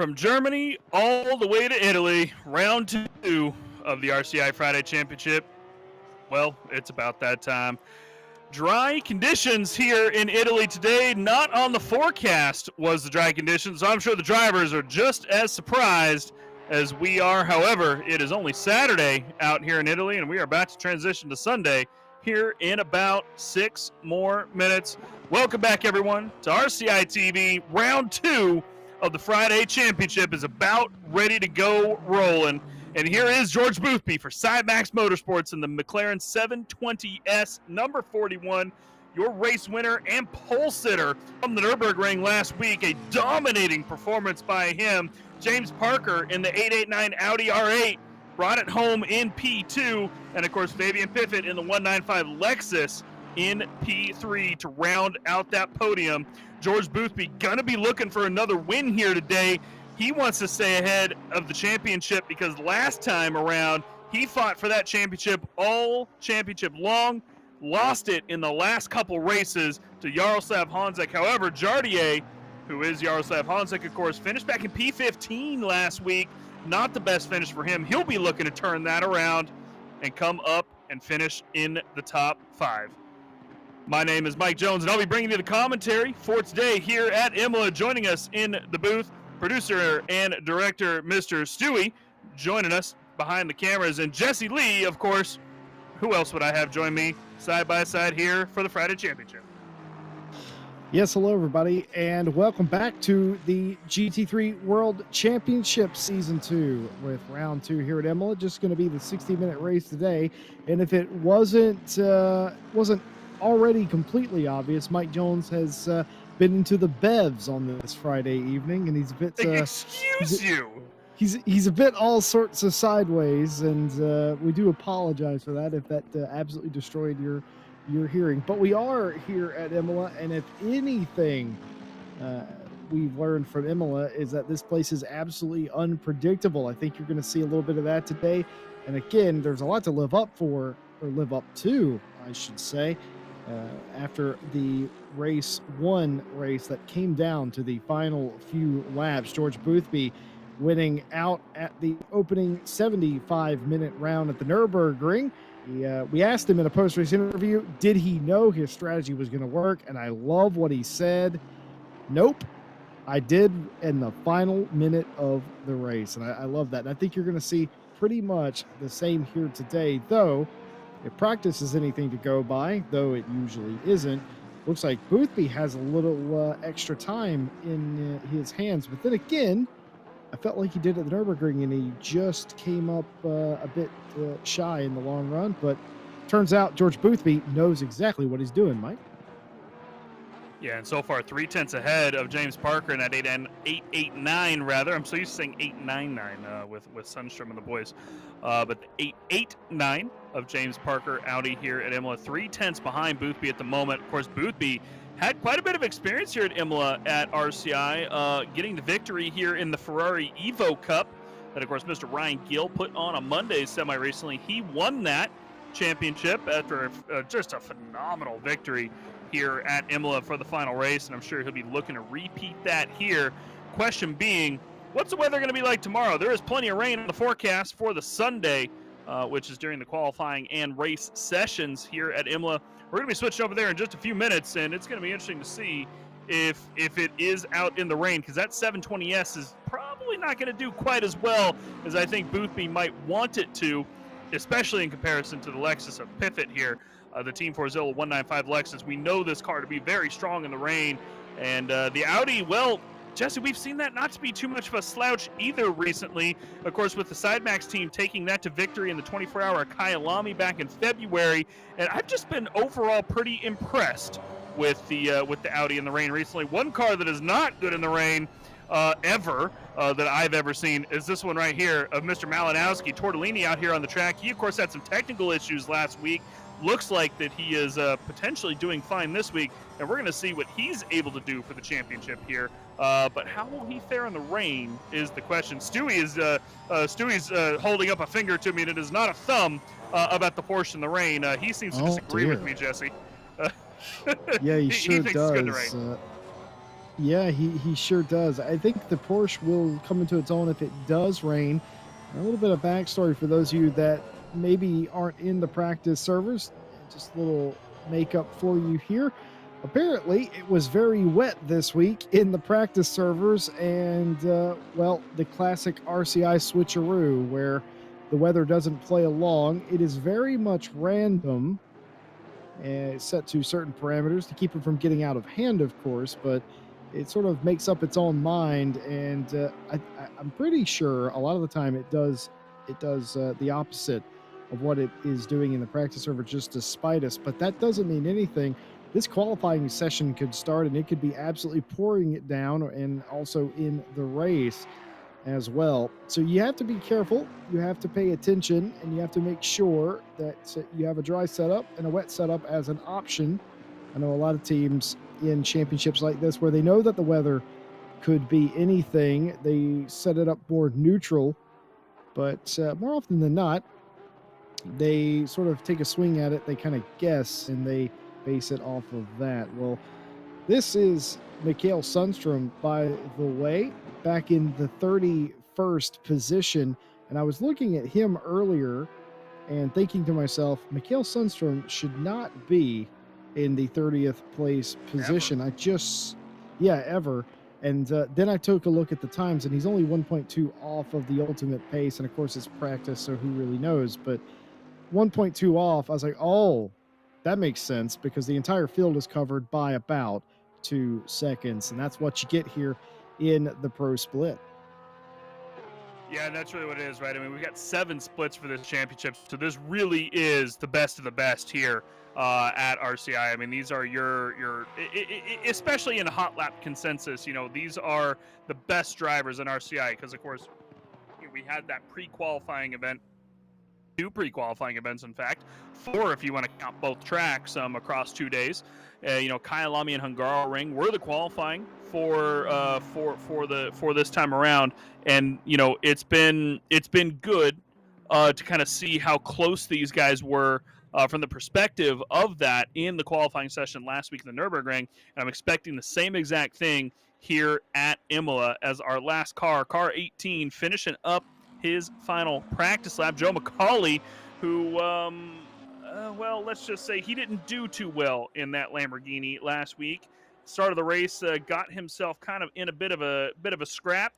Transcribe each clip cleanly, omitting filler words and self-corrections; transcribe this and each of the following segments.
From Germany all the way to Italy, round 2 of the RCI Friday Championship. Well, it's about that time. Dry conditions here in Italy today. Not on the forecast was the dry conditions, so I'm sure the drivers are just as surprised as we are. However, it is only Saturday out here in Italy, and we are about to transition to Sunday here in about 6 more minutes. Welcome back, everyone, to RCI TV. Round 2 of the Friday Championship is about ready to go rolling. And here is George Boothby for Sidemax Motorsports in the McLaren 720S number 41, your race winner and pole sitter from the Nürburgring last week. A dominating performance by him. James Parker in the 889 Audi R8 brought it home in P2. And, of course, Fabian Piffet in the 195 Lexus in P3 to round out that podium. George Boothby going to be looking for another win here today. He wants to stay ahead of the championship because last time around, he fought for that championship all championship long, lost it in the last couple races to Jaroslav Honzek. However, Jardier, who is Jaroslav Honzek, of course, finished back in P15 last week. Not the best finish for him. He'll be looking to turn that around and come up and finish in the top 5. My name is Mike Jones, and I'll be bringing you the commentary for today here at Imola. Joining us in the booth, producer and director, Mr. Stewie, joining us behind the cameras, and Jesse Lee, of course. Who else would I have join me side by side here for the Friday Championship? Yes, hello everybody, and welcome back to the GT3 World Championship Season 2 with round 2 here at Imola. Just going to be the 60-minute race today, and if it wasn't already completely obvious, Mike Jones has been into the bevs on this Friday evening, and he's a bit he's a bit all sorts of sideways, and we do apologize for that if that absolutely destroyed your hearing. But we are here at Imola, and if anything we've learned from Imola is that this place is absolutely unpredictable. I think you're going to see a little bit of that today, and again, there's a lot to live up to, I should say. After the race that came down to the final few laps, George Boothby winning out at the opening 75-minute round at the Nürburgring. We asked him in a post-race interview, did he know his strategy was going to work? And I love what he said. Nope, I did in the final minute of the race. And I love that. And I think you're going to see pretty much the same here today, though. If practice is anything to go by, though it usually isn't, looks like Boothby has a little extra time in his hands. But then again, I felt like he did at the Nürburgring, and he just came up a bit shy in the long run. But turns out George Boothby knows exactly what he's doing, Mike. Yeah, and so far 3/10 ahead of James Parker in that 889 rather. I'm so used to saying 899 with Sundstrom and the boys. But the 889 of James Parker Audi here at Imola, 3/10 behind Boothby at the moment. Of course, Boothby had quite a bit of experience here at Imola at RCI, getting the victory here in the Ferrari Evo Cup that, of course, Mr. Ryan Gill put on a Monday semi-recently. He won that championship after just a phenomenal victory here at Imola for the final race, and I'm sure he'll be looking to repeat that here. Question being, what's the weather going to be like tomorrow? There is plenty of rain in the forecast for the Sunday, which is during the qualifying and race sessions here at Imola. We're going to be switching over there in just a few minutes, and it's going to be interesting to see if it is out in the rain, because that 720S is probably not going to do quite as well as I think Boothby might want it to, especially in comparison to the Lexus of Piffet here. The Team Forzilla 195 Lexus. We know this car to be very strong in the rain. And the Audi, well, Jesse, we've seen that not to be too much of a slouch either recently. Of course, with the Sidemax team taking that to victory in the 24-hour Kyalami back in February. And I've just been overall pretty impressed with the Audi in the rain recently. One car that is not good in the rain ever that I've ever seen is this one right here of Mr. Malinowski. Tortellini out here on the track. He, of course, had some technical issues last week. Looks like that he is potentially doing fine this week, and we're going to see what he's able to do for the championship here. But how will he fare in the rain is the question. Stewie's holding up a finger to me, and it is not a thumb about the Porsche in the rain. He seems to disagree with me, Jesse. Yeah, he sure thinks does. it's good in the rain. Yeah, he sure does. I think the Porsche will come into its own if it does rain. A little bit of backstory for those of you that maybe aren't in the practice servers, just a little makeup for you here. Apparently, it was very wet this week in the practice servers, and well, the classic RCI switcheroo where the weather doesn't play along. It is very much random and set to certain parameters to keep it from getting out of hand, of course, but it sort of makes up its own mind. And I'm pretty sure a lot of the time it does the opposite of what it is doing in the practice server just to spite us. But that doesn't mean anything. This qualifying session could start and it could be absolutely pouring it down, and also in the race as well. So you have to be careful, you have to pay attention, and you have to make sure that you have a dry setup and a wet setup as an option. I know a lot of teams in championships like this where they know that the weather could be anything, they set it up more neutral, but more often than not, they sort of take a swing at it, they kind of guess, and they base it off of that. Well, this is Mikael Sundstrom, by the way, back in the 31st position. And I was looking at him earlier and thinking to myself, Mikael Sundstrom should not be in the 30th place position. Ever. And then I took a look at the times, and he's only 1.2 off of the ultimate pace. And of course, it's practice, so who really knows? But 1.2 off, I was like, oh, that makes sense because the entire field is covered by about 2 seconds. And that's what you get here in the pro split. Yeah, and that's really what it is, right? I mean, we've got 7 splits for this championship, so this really is the best of the best here at RCI. I mean, these are especially in a hot lap consensus, these are the best drivers in RCI because, of course, we had that pre-qualifying event, 2 pre-qualifying events, in fact, 4 if you want to count both tracks across 2 days. Kyalami and Hungaroring were the qualifying for this time around, and it's been good to kind of see how close these guys were from the perspective of that in the qualifying session last week in the Nürburgring, and I'm expecting the same exact thing here at Imola as our last car 18, finishing up his final practice lap. Joe McCauley, who well, let's just say he didn't do too well in that Lamborghini last week. Start of the race, got himself kind of in a bit of a scrap.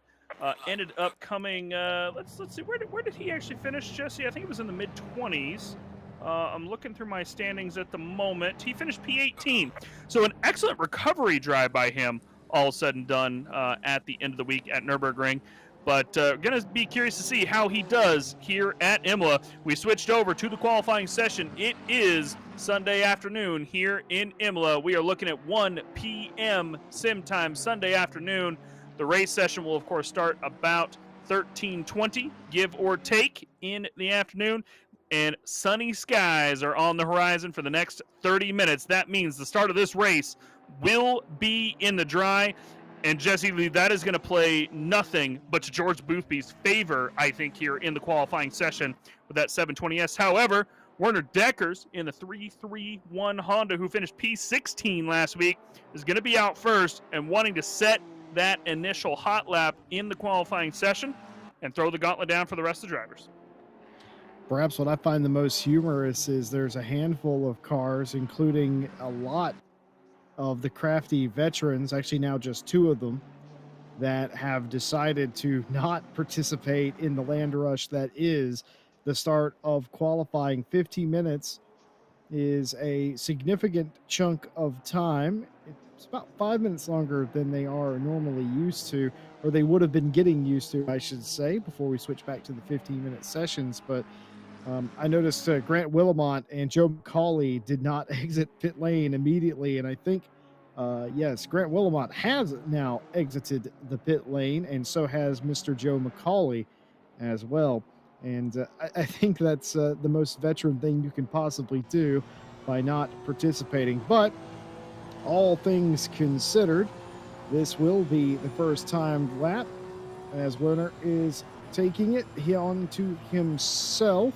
Ended up coming. Let's see. Where did he actually finish, Jesse? I think it was in the mid 20s. I'm looking through my standings at the moment. He finished P18. So an excellent recovery drive by him, all said and done, at the end of the week at Nürburgring. But going to be curious to see how he does here at Imola. We switched over to the qualifying session. It is Sunday afternoon here in Imola. We are looking at 1 p.m. sim time Sunday afternoon. The race session will, of course, start about 13:20, give or take, in the afternoon. And sunny skies are on the horizon for the next 30 minutes. That means the start of this race will be in the dry. And Jesse Lee, that is going to play nothing but to George Boothby's favor, I think, here in the qualifying session with that 720S. However, Werner Deckers in the 331 Honda, who finished P16 last week, is going to be out first and wanting to set that initial hot lap in the qualifying session and throw the gauntlet down for the rest of the drivers. Perhaps what I find the most humorous is there's a handful of cars, including a lot of the crafty veterans, actually now just 2 of them, that have decided to not participate in the land rush that is the start of qualifying. 50 minutes is a significant chunk of time. It's about 5 minutes longer than they are normally used to, or they would have been getting used to, I should say, before we switch back to the 15-minute sessions. But I noticed Grant Willamont and Joe McCauley did not exit pit lane immediately. And I think, yes, Grant Willamont has now exited the pit lane, and so has Mr. Joe McCauley as well. And I think that's the most veteran thing you can possibly do by not participating. But all things considered, this will be the first time lap as Werner is taking it on to himself.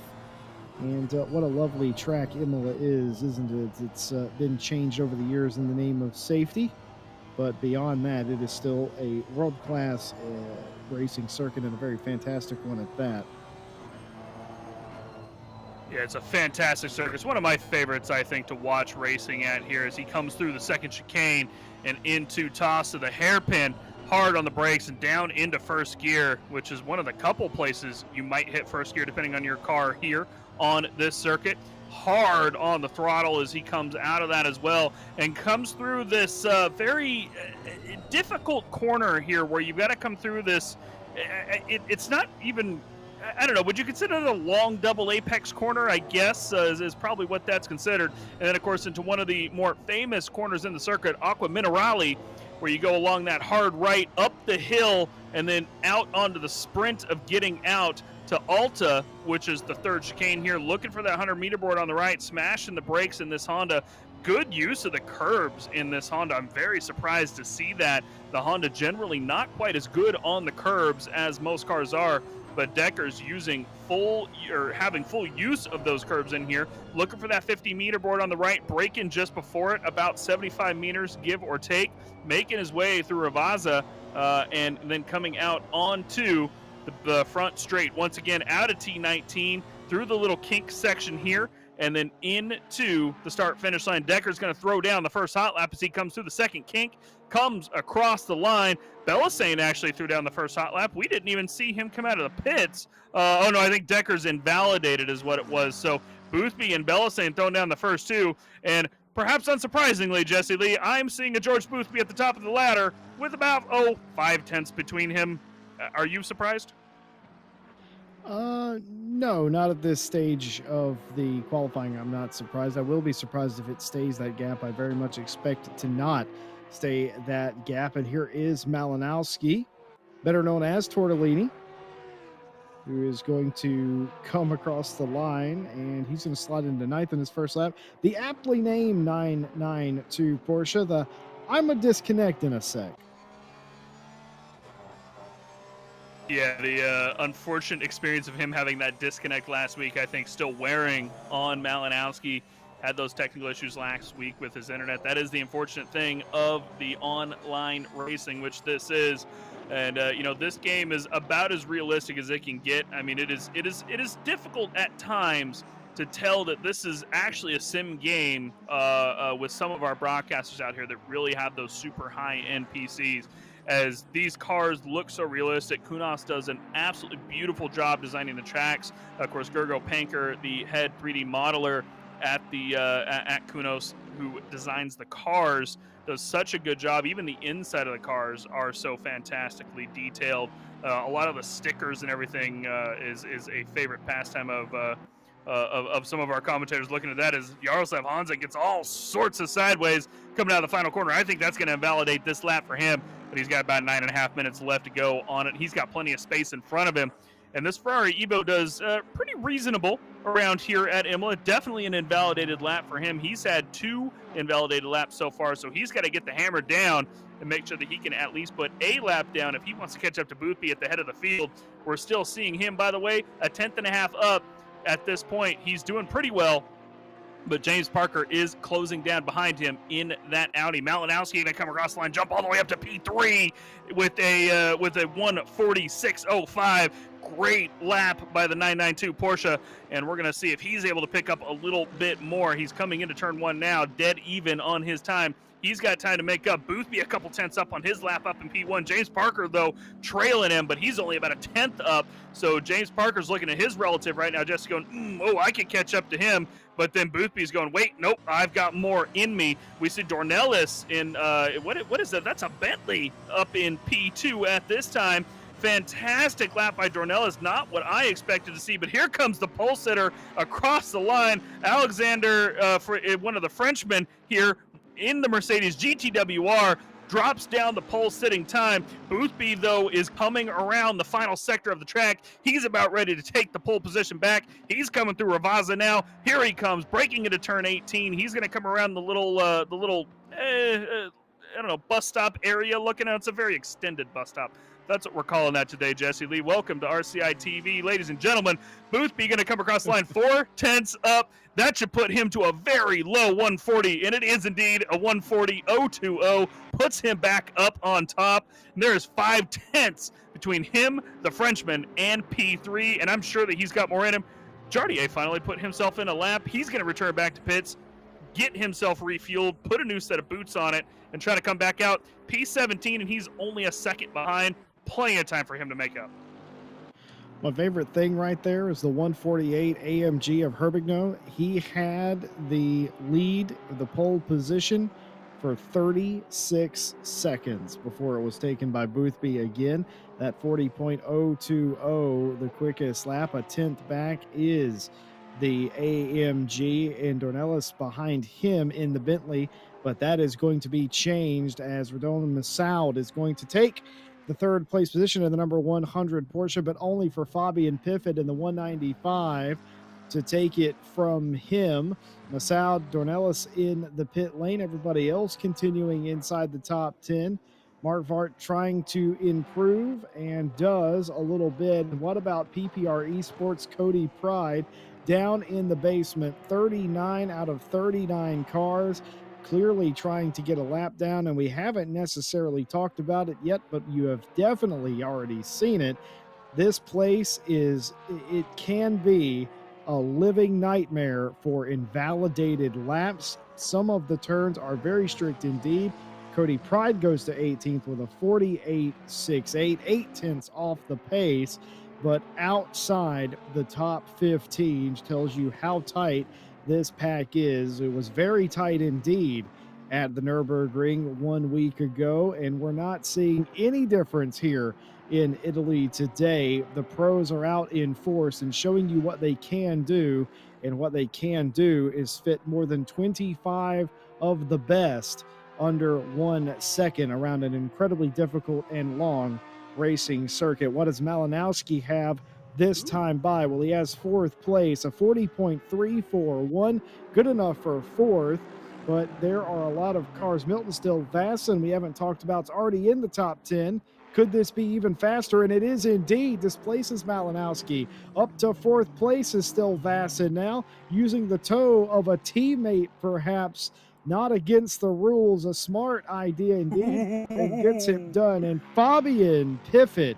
And what a lovely track Imola is, isn't it? It's been changed over the years in the name of safety. But beyond that, it is still a world-class racing circuit, and a very fantastic one at that. Yeah, it's a fantastic circuit. It's one of my favorites, I think, to watch racing at here as he comes through the second chicane and into toss to the hairpin, hard on the brakes and down into first gear, which is one of the couple places you might hit first gear depending on your car here on this circuit. Hard on the throttle as he comes out of that as well and comes through this very difficult corner here where you've got to come through this. It's not even, I don't know, would you consider it a long double apex corner? I guess is probably what that's considered. And then, of course, into one of the more famous corners in the circuit, Aqua Minerale, where you go along that hard right, up the hill, and then out onto the sprint of getting out to Alta, which is the third chicane here, looking for that 100-meter board on the right, smashing the brakes in this Honda. Good use of the curbs in this Honda. I'm very surprised to see that. The Honda generally not quite as good on the curbs as most cars are, but Decker's having full use of those curbs in here. Looking for that 50-meter board on the right, braking just before it, about 75 meters, give or take, making his way through Ravaza, and then coming out onto the front straight. Once again, out of T19, through the little kink section here, and then into the start-finish line. Decker's going to throw down the first hot lap as he comes through the second kink, comes across the line. Belisane actually threw down the first hot lap. We didn't even see him come out of the pits. Oh, no, I think Decker's invalidated is what it was. So Boothby and Belisane throwing down the first two. And perhaps unsurprisingly, Jesse Lee, I'm seeing a George Boothby at the top of the ladder with about, 5/10 between him. Are you surprised? No, not at this stage of the qualifying. I'm not surprised. I will be surprised if it stays that gap. I very much expect it to not stay that gap. And here is Malinowski, better known as Tortellini, who is going to come across the line, and he's going to slide into ninth in his first lap. The aptly named 992 Porsche. I'm a disconnect in a sec. Yeah, the unfortunate experience of him having that disconnect last week, I think, still wearing on Malinowski. Had those technical issues last week with his internet. That is the unfortunate thing of the online racing, which this is. And this game is about as realistic as it can get. I mean, it is difficult at times to tell that this is actually a sim game with some of our broadcasters out here that really have those super high-end PCs. As these cars look so realistic, Kunos does an absolutely beautiful job designing the tracks. Of course, Gergo Panker, the head 3D modeler at Kunos, who designs the cars, does such a good job. Even the inside of the cars are so fantastically detailed. A lot of the stickers and everything is a favorite pastime of some of our commentators looking at that. As Jaroslav Hansa gets all sorts of sideways coming out of the final corner. I think that's going to invalidate this lap for him, but he's got about 9.5 minutes left to go on it. He's got plenty of space in front of him. And this Ferrari Evo does pretty reasonable around here at Imola. Definitely an invalidated lap for him. He's had 2 invalidated laps so far, so he's got to get the hammer down and make sure that he can at least put a lap down if he wants to catch up to Boothby at the head of the field. We're still seeing him, by the way, a 10.5 up at this point. He's doing pretty well, but James Parker is closing down behind him in that Audi. Malinowski going to come across the line, jump all the way up to P3 with a 1:46.05. Great lap by the 992 Porsche, and we're going to see if he's able to pick up a little bit more. He's coming into turn 1 now, dead even on his time. He's got time to make up. Boothby a couple tenths up on his lap up in P1. James Parker, though, trailing him, but he's only about a tenth up. So James Parker's looking at his relative right now, just going, I could catch up to him. But then Boothby's going, wait, nope, I've got more in me. We see Dornelis in, what is that? That's a Bentley up in P2 at this time. Fantastic lap by Dornelis, not what I expected to see, but here comes the pole sitter across the line. Alexander, one of the Frenchmen here in the Mercedes GTWR, drops down the pole sitting time. Boothby, though, is coming around the final sector of the track. He's about ready to take the pole position back. He's coming through Ravaza now. Here he comes, breaking into turn 18. He's going to come around the little don't know, bus stop area looking at. It's a very extended bus stop. That's what we're calling that today, Jesse Lee. Welcome to RCI TV. Ladies and gentlemen, Boothby going to come across the line 4 tenths up. That should put him to a very low 140, and it is indeed a 140.020. Puts him back up on top, and there is 5 tenths between him, the Frenchman, and P3, and I'm sure that he's got more in him. Jardier finally put himself in a lap. He's going to return back to pits, get himself refueled, put a new set of boots on it, and try to come back out. P17, and he's only a second behind. Plenty of time for him to make up. My favorite thing right there is the 148 AMG of Herbigno. He had the lead, the pole position, for 36 seconds before it was taken by Boothby again. That 40.020, the quickest lap, a tenth back, is the AMG, and Dornelis behind him in the Bentley, but that is going to be changed as Redon Massoud is going to take the third place position in the number 100 Porsche, but only for Fabian Piffet in the 195 to take it from him. Massoud, Dornelis in the pit lane, everybody else continuing inside the top 10. Mark Vart trying to improve and does a little bit. What about PPR Esports Cody Pride down in the basement? 39 out of 39 cars, clearly trying to get a lap down, and we haven't necessarily talked about it yet, but you have definitely already seen it. This place it can be a living nightmare for invalidated laps. Some of the turns are very strict indeed. Cody Pride goes to 18th with a 48.68, 8 tenths off the pace, but outside the top 15 tells you how tight this pack is. It was very tight indeed at the Nürburgring 1 week ago, and we're not seeing any difference here in Italy today. The pros are out in force and showing you what they can do, and what they can do is fit more than 25 of the best under 1 second around an incredibly difficult and long racing circuit. What does Malinowski have this time by? Well, he has 4th place, a 40.341, good enough for 4th, but there are a lot of cars. Milton Still Vasson, we haven't talked about, it's already in the top 10. Could this be even faster? And it is indeed. Displaces Malinowski. Up to 4th place is Still Vasson now, using the toe of a teammate, perhaps. Not against the rules, a smart idea indeed, and gets it done. And Fabian Piffet,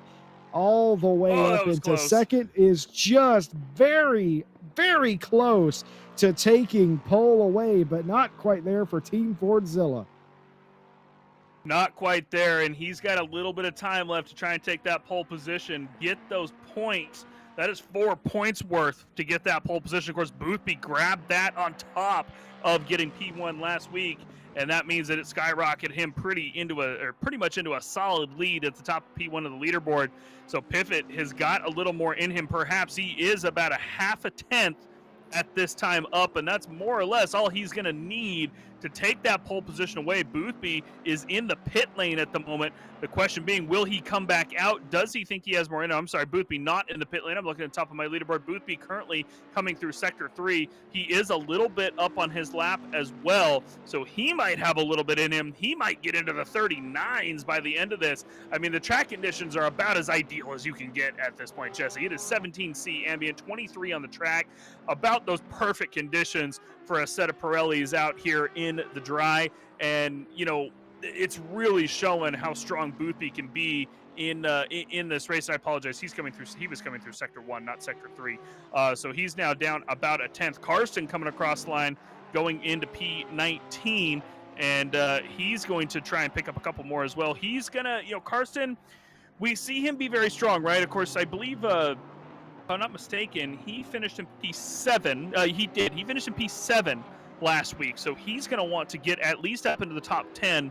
all the way up into close. Second, is just very, very close to taking pole away, but not quite there for Team Fordzilla. Not quite there, and he's got a little bit of time left to try and take that pole position, get those points. That is 4 points worth to get that pole position. Of course, Boothby grabbed that on top of getting P1 last week, and that means that it skyrocketed him pretty much into a solid lead at the top of P1 of the leaderboard. So Piffet has got a little more in him. Perhaps he is about a half a tenth at this time up, and that's more or less all he's going to need to take that pole position away. Boothby is in the pit lane at the moment. The question being, will he come back out? Does he think he has more in him? I'm sorry, Boothby not in the pit lane. I'm looking at the top of my leaderboard. Boothby currently coming through Sector 3. He is a little bit up on his lap as well, so he might have a little bit in him. He might get into the 39s by the end of this. I mean, the track conditions are about as ideal as you can get at this point, Jesse. It is 17C ambient, 23 on the track, about those perfect conditions for a set of Pirellis out here in the dry. And, you know, it's really showing how strong Boothby can be in this race. I apologize. He was coming through Sector 1, not Sector 3. So he's now down about a tenth. Karsten coming across the line, going into P19, and he's going to try and pick up a couple more as well. He's going to, Karsten, we see him be very strong, right? Of course, I believe, if I'm not mistaken, he finished in P7. He finished in P7 last week, so he's going to want to get at least up into the top 10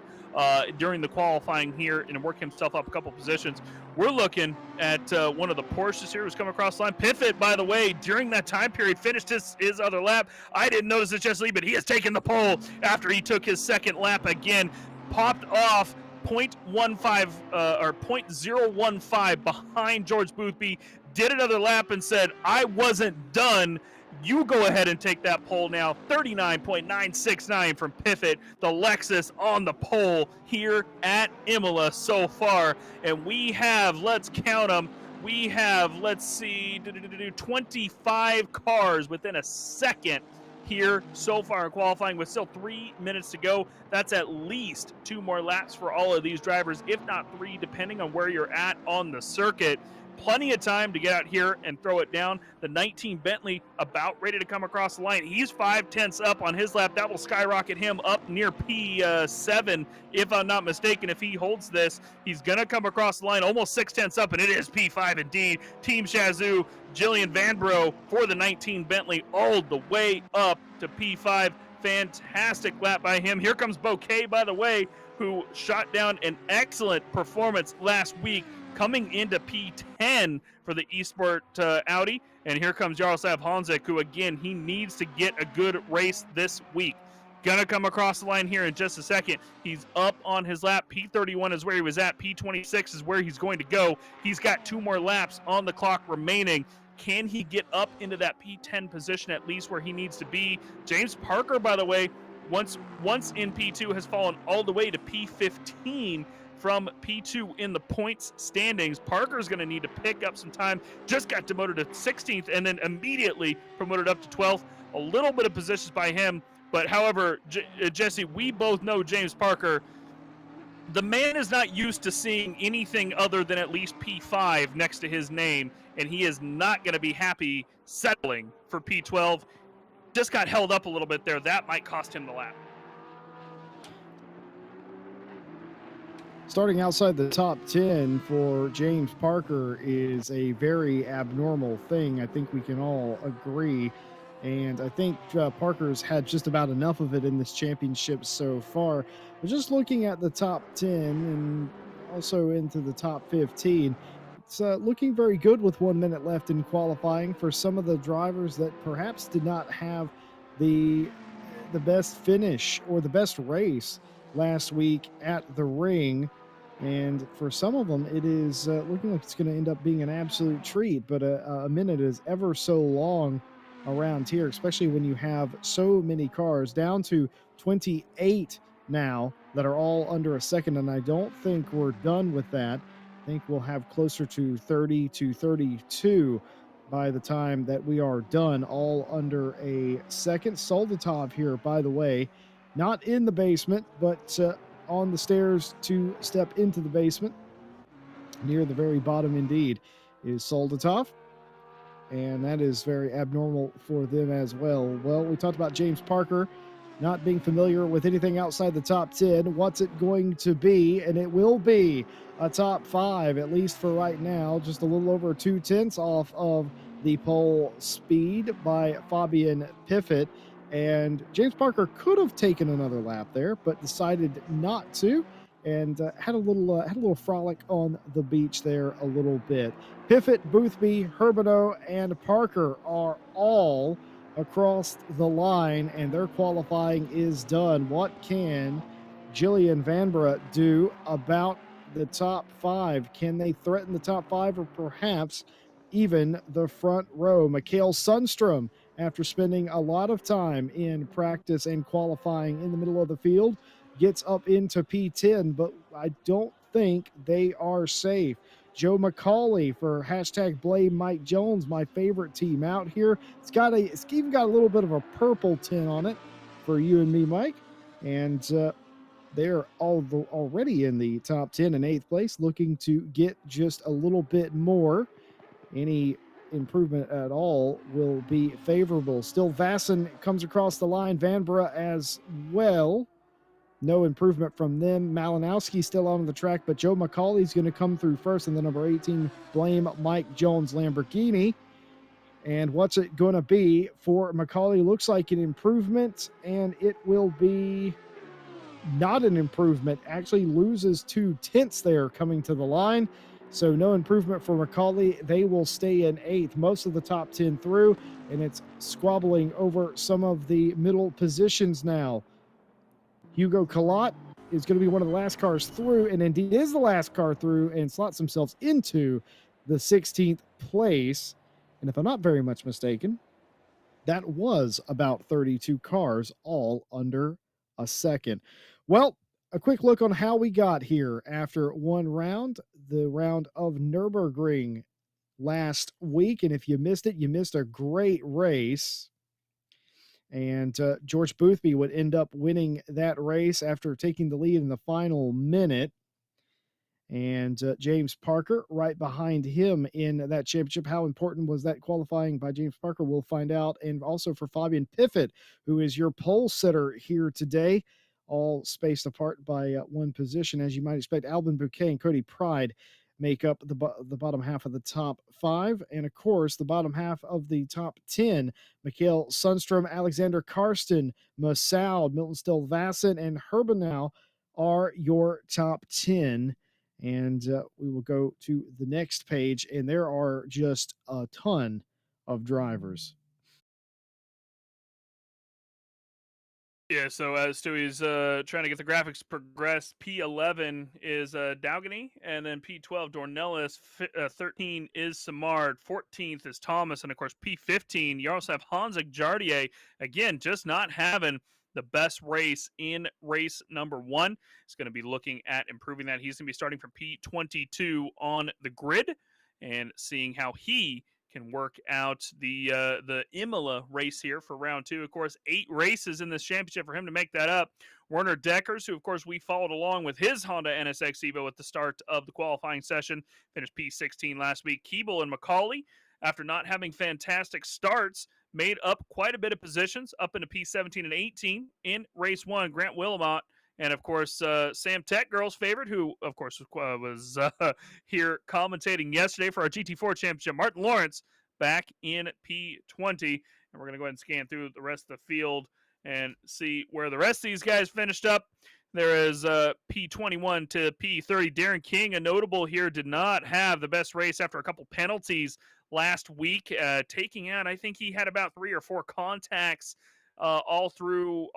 during the qualifying here and work himself up a couple positions. We're looking at one of the Porsches here who's come across the line. Piffet, by the way, during that time period, finished his other lap. I didn't notice it, Jesse Lee, but he has taken the pole after he took his second lap again. Popped off 0.15 or 0.015 behind George Boothby. Did another lap and said, I wasn't done. You go ahead and take that pole now. 39.969 from Piffet, the Lexus on the pole here at Imola so far. And we have, let's count them, we have, let's see, 25 cars within a second here so far in qualifying with still 3 minutes to go. That's at least 2 more laps for all of these drivers, if not 3, depending on where you're at on the circuit. Plenty of time to get out here and throw it down. The 19 Bentley about ready to come across the line. He's 5/10 up on his lap. That will skyrocket him up near P7, if I'm not mistaken. If he holds this, he's going to come across the line almost 6/10 up, and it is P5 indeed. Team Shazoo, Jillian Vanbro for the 19 Bentley all the way up to P5. Fantastic lap by him. Here comes Bouquet, by the way, who shot down an excellent performance last week, coming into P10 for the Esport Audi. And here comes Jaroslav Honzik, who, again, he needs to get a good race this week. Gonna come across the line here in just a second. He's up on his lap. P31 is where he was at. P26 is where he's going to go. He's got 2 more laps on the clock remaining. Can he get up into that P10 position, at least where he needs to be? James Parker, by the way, once in P2, has fallen all the way to P15 from P2 in the points standings. Parker's going to need to pick up some time. Just got demoted to 16th and then immediately promoted up to 12th. A little bit of positions by him. But however, Jesse, we both know James Parker. The man is not used to seeing anything other than at least P5 next to his name, and he is not going to be happy settling for P12. Just got held up a little bit there. That might cost him the lap. Starting outside the top 10 for James Parker is a very abnormal thing. I think we can all agree. And I think Parker's had just about enough of it in this championship so far. But just looking at the top 10 and also into the top 15, it's looking very good with 1 minute left in qualifying for some of the drivers that perhaps did not have the best finish or the best race last week at the ring. And for some of them, it is looking like it's going to end up being an absolute treat. But a minute is ever so long around here, especially when you have so many cars down to 28 now that are all under a second. And I don't think we're done with that. I think we'll have closer to 30 to 32 by the time that we are done, all under a second. Soldatov here, by the way, not in the basement, but on the stairs to step into the basement. Near the very bottom, indeed, is Soldatov. And that is very abnormal for them as well. Well, we talked about James Parker not being familiar with anything outside the top 10. What's it going to be? And it will be a top 5, at least for right now. Just a little over 2/10 off of the pole speed by Fabian Piffet. And James Parker could have taken another lap there, but decided not to, and had a little frolic on the beach there a little bit. Piffet, Boothby, Herbino, and Parker are all across the line, and their qualifying is done. What can Jillian Vanborough do about the top 5? Can they threaten the top 5 or perhaps even the front row? Mikael Sundstrom, after spending a lot of time in practice and qualifying in the middle of the field, gets up into P10, but I don't think they are safe. Joe McCauley for hashtag Blame Mike Jones, my favorite team out here. It's even got a little bit of a purple tint on it for you and me, Mike. And they're already in the top 10 in 8th place, looking to get just a little bit more. Any improvement at all will be favorable. Still, Vasson comes across the line. Vanborough as well. No improvement from them. Malinowski still on the track, but Joe McCauley's going to come through first in the number 18 Blame Mike Jones Lamborghini. And what's it going to be for McCauley? Looks like an improvement, and it will be not an improvement. Actually loses 2/10 there coming to the line. So no improvement for McCauley. They will stay in 8th. Most of the top 10 through, and it's squabbling over some of the middle positions now. Hugo Collot is going to be one of the last cars through, and indeed is the last car through, and slots themselves into the 16th place. And if I'm not very much mistaken, That was about 32 cars, all under a second. Well, a quick look on how we got here after one round, the round of Nürburgring last week. And if you missed it, you missed a great race. And George Boothby would end up winning that race after taking the lead in the final minute. And James Parker right behind him in that championship. How important was that qualifying by James Parker? We'll find out. And also for Fabian Piffet, who is your pole sitter here today, all spaced apart by one position. As you might expect, Albin Bouquet and Cody Pride make up the bottom half of the top 5. And of course, the bottom half of the top 10, Mikael Sundstrom, Alexander Karsten, Massoud, Milton Stilvassen, and Herbenau are your top 10. And we will go to the next page, and there are just a ton of drivers. Yeah, so as Stewie's trying to get the graphics progressed, P11 is Daugany, and then P12 Dornelis, 13 is Simard, 14th is Thomas, and of course P15 you also have Hanzik Jardier, again just not having the best race in race number 1. He's going to be looking at improving that. He's going to be starting from P22 on the grid and seeing how he can work out the Imola race here for round 2. Of course, 8 races in this championship for him to make that up. Werner Deckers, who of course we followed along with his Honda NSX Evo at the start of the qualifying session, finished P16 last week. Keeble and McCauley, after not having fantastic starts, made up quite a bit of positions up into P17 and 18 in race 1. Grant Wilmot, and of course Sam Tech Girl's favorite, who of course was here commentating yesterday for our GT4 championship, Martin Lawrence, back in P20. And we're going to go ahead and scan through the rest of the field and see where the rest of these guys finished up. There is P21 to P30. Darren King, a notable here, did not have the best race after a couple penalties last week, taking out, I think he had about 3 or 4 contacts all through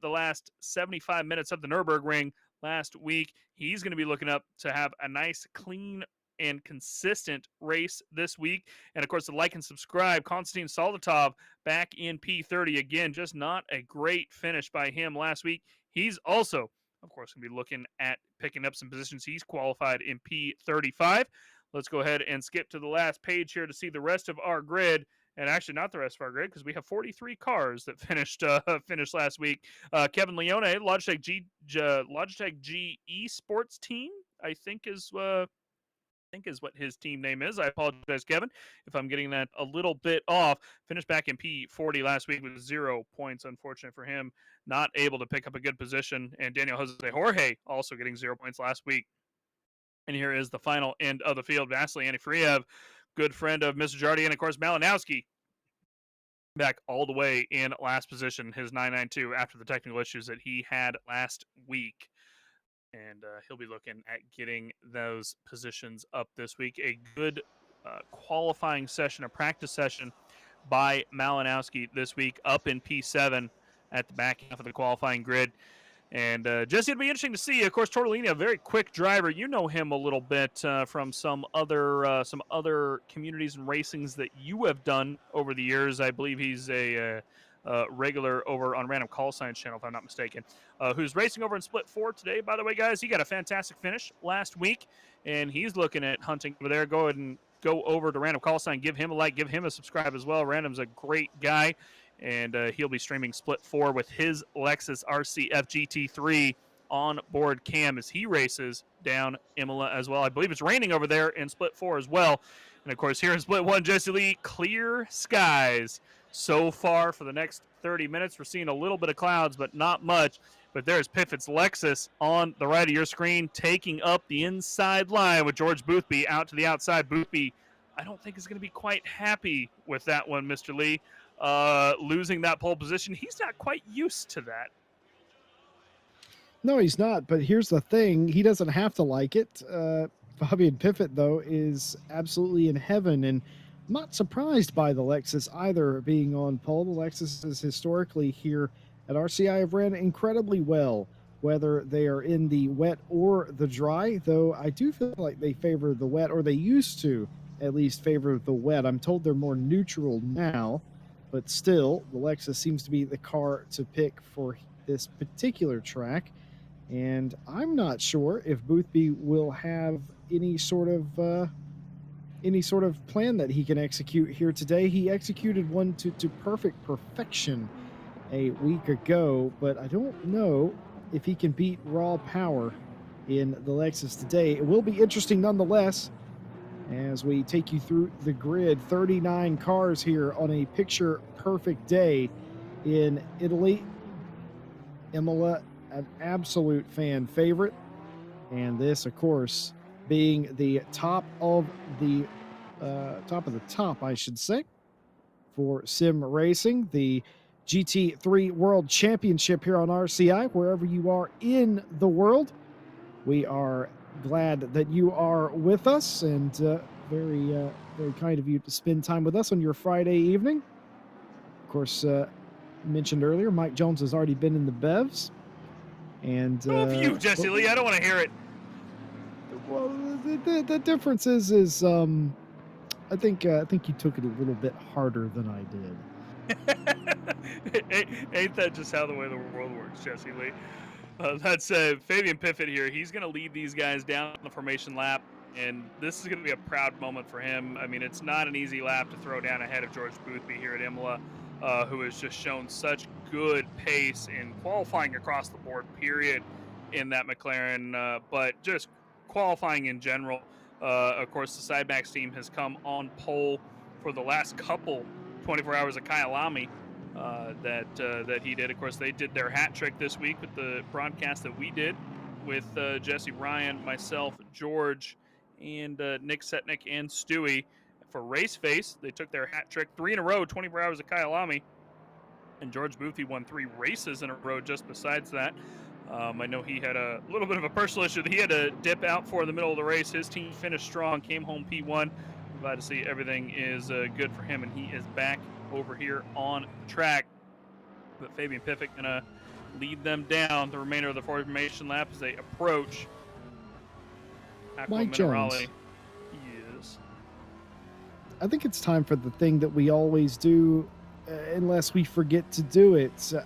the last 75 minutes of the Nürburgring last week. He's going to be looking up to have a nice, clean, and consistent race this week. And of course, the like and subscribe, Konstantin Soldatov back in P30. Again, just not a great finish by him last week. He's also, of course, going to be looking at picking up some positions. He's qualified in P35. Let's go ahead and skip to the last page here to see the rest of our grid. And actually not the rest of our grid, because we have 43 cars that finished last week. Kevin Leone, Logitech G Esports team, I think is what his team name is. I apologize, Kevin, if I'm getting that a little bit off. Finished back in P40 last week with 0 points. Unfortunate for him, not able to pick up a good position. And Daniel Jose Jorge also getting 0 points last week. And here is the final end of the field. Vasily Anifriev, good friend of Mr. Jardy, and of course Malinowski, back all the way in last position, his 992 after the technical issues that he had last week. And he'll be looking at getting those positions up this week. A good qualifying session, a practice session by Malinowski this week, up in P7 at the back half of the qualifying grid. And Jesse, it'll be interesting to see. Of course, Tortellini, a very quick driver. You know him a little bit from some other communities and racings that you have done over the years. I believe he's a regular over on Random Call Signs channel, if I'm not mistaken, who's racing over in Split 4 today. By the way, guys, he got a fantastic finish last week, and he's looking at hunting over there. Go ahead and go over to Random Call Sign, give him a like, give him a subscribe as well. Random's a great guy. And he'll be streaming Split 4 with his Lexus RCF GT3 on board cam as he races down Imola as well. I believe it's raining over there in Split 4 as well. And, of course, here in Split 1, Jesse Lee, clear skies so far for the next 30 minutes. We're seeing a little bit of clouds, but not much. But there's Piffitt's Lexus on the right of your screen, taking up the inside line with George Boothby out to the outside. Boothby, I don't think is going to be quite happy with that one, Mr. Lee. Losing that pole position. He's not quite used to that. No, he's not. But here's the thing. He doesn't have to like it. Fabian Piffet, though, is absolutely in heaven. And I'm not surprised by the Lexus either being on pole. The Lexus is historically here at RCI have ran incredibly well, whether they are in the wet or the dry, though I do feel like they favor the wet, or they used to at least favor the wet. I'm told they're more neutral now. but still, the Lexus seems to be the car to pick for this particular track. And I'm not sure if Boothby will have any sort of plan that he can execute here today. He executed one to perfect perfection a week ago, but I don't know if he can beat raw power in the Lexus today. It will be interesting nonetheless as we take you through the grid. 39 cars here on a picture perfect day in Italy. Imola, an absolute fan favorite, and this, of course, being the top of the top, I should say, for sim racing, the GT3 World Championship here on RCI. Wherever you are in the world, we are glad that you are with us, and very kind of you to spend time with us on your Friday evening. Of course, mentioned earlier, Mike Jones has already been in the Bevs. And you, Jesse Lee. I don't want to hear it. Well, the difference is I think you took it a little bit harder than I did. Ain't that just how the way the world works, Jesse Lee? That's Fabian Piffet here. He's going to lead these guys down the formation lap, and this is going to be a proud moment for him. I mean, it's not an easy lap to throw down ahead of George Boothby here at Imola, who has just shown such good pace in qualifying across the board, period, in that McLaren, but just qualifying in general. Of course, the Sidemax team has come on pole for the last couple 24 hours of Kyalami that he did. Of course, they did their hat trick this week with the broadcast that we did with Jesse Ryan, myself, George, and Nick Setnick and Stewie. For Race Face, they took their hat trick 3 in a row, 24 hours of Kyalami. And George Boothby won 3 races in a row just besides that. I know he had a little bit of a personal issue that he had to dip out for in the middle of the race. His team finished strong, came home P1. I'm glad to see everything is good for him, and he is back over here on the track. But Fabian Piffet going to lead them down the remainder of the formation lap as they approach Mike Jones. Yes. I think it's time for the thing that we always do, unless we forget to do it. So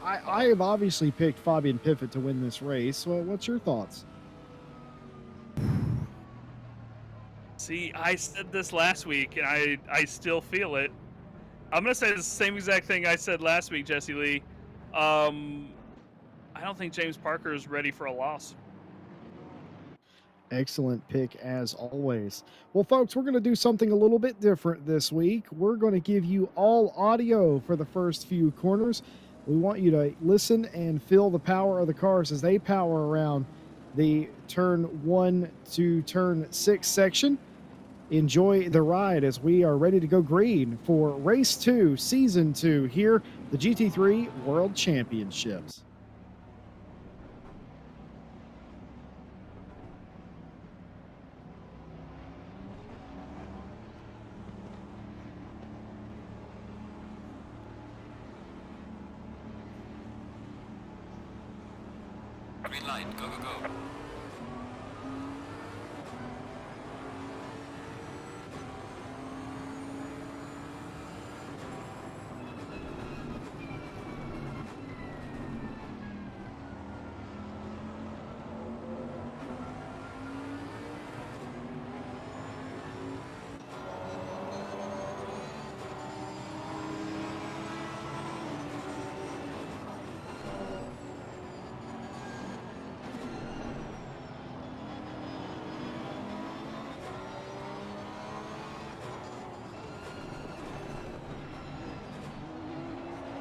I have obviously picked Fabian Piffet to win this race. Well, what's your thoughts? See, I said this last week, and I still feel it. I'm going to say the same exact thing I said last week, Jesse Lee. I don't think James Parker is ready for a loss. Excellent pick, as always. Well, folks, we're going to do something a little bit different this week. We're going to give you all audio for the first few corners. We want you to listen and feel the power of the cars as they power around the turn 1 to turn 6 section. Enjoy the ride as we are ready to go green for Race 2, Season 2 here, the GT3 World Championships. Green light, go, go, go.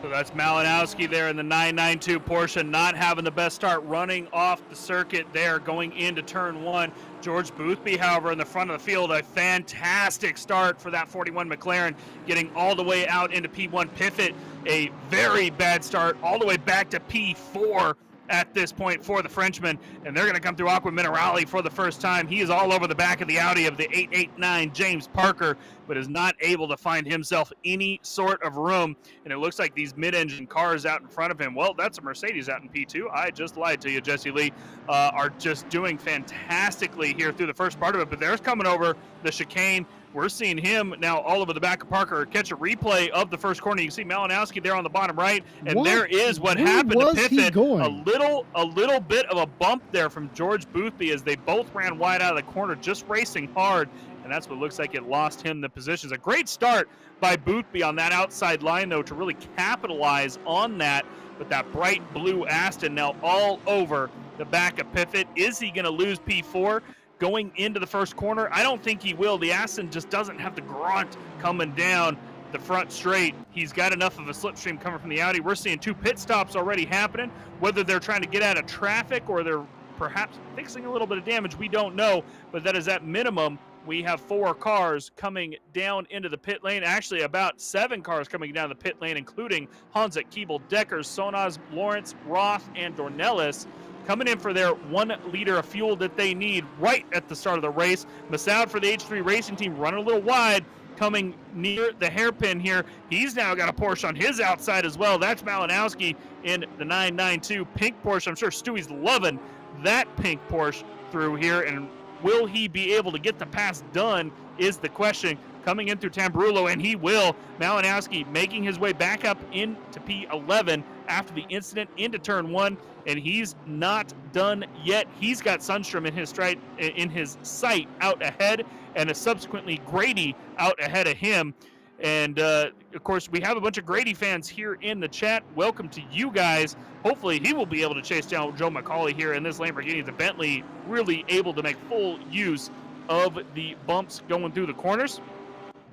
So that's Malinowski there in the 992 Porsche, not having the best start, running off the circuit there, going into turn 1. George Boothby, however, in the front of the field, a fantastic start for that 41 McLaren, getting all the way out into P1. Piffet, a very bad start, all the way back to P4 at this point for the Frenchman, and they're going to come through Aqua Minerale for the first time. He is all over the back of the Audi of the 889 James Parker, but is not able to find himself any sort of room, and it looks like these mid-engine cars out in front of him, well, that's a Mercedes out in P2. I just lied to you, Jesse Lee, are just doing fantastically here through the first part of it, but there's coming over the chicane we're seeing him now all over the back of Parker. Catch a replay of the first corner. You can see Malinowski there on the bottom right, and there is what happened to Piffet. A little bit of a bump there from George Boothby as they both ran wide out of the corner, just racing hard, and that's what looks like it lost him the positions. A great start by Boothby on that outside line, though, to really capitalize on that. But that bright blue Aston now all over the back of Piffet. Is he going to lose P4 going into the first corner? I don't think he will. The Aston just doesn't have the grunt coming down the front straight. He's got enough of a slipstream coming from the Audi. We're seeing 2 pit stops already happening. Whether they're trying to get out of traffic or they're perhaps fixing a little bit of damage, we don't know. But that is at minimum. We have 4 cars coming down into the pit lane. Actually, about 7 cars coming down the pit lane, including Hansa, Keeble, Deckers, Sonaz, Lawrence, Roth, and Dornelis, coming in for their 1 liter of fuel that they need right at the start of the race. Massoud for the H3 Racing Team running a little wide, coming near the hairpin here. He's now got a Porsche on his outside as well. That's Malinowski in the 992 pink Porsche. I'm sure Stewie's loving that pink Porsche through here, and will he be able to get the pass done is the question. Coming in through Tamburullo, and he will. Malinowski making his way back up into P11 after the incident into turn 1, and he's not done yet. He's got Sundstrom in his sight out ahead, and a subsequently Grady out ahead of him. And, of course, we have a bunch of Grady fans here in the chat. Welcome to you guys. Hopefully he will be able to chase down Joe McCauley here in this Lamborghini. The Bentley really able to make full use of the bumps going through the corners,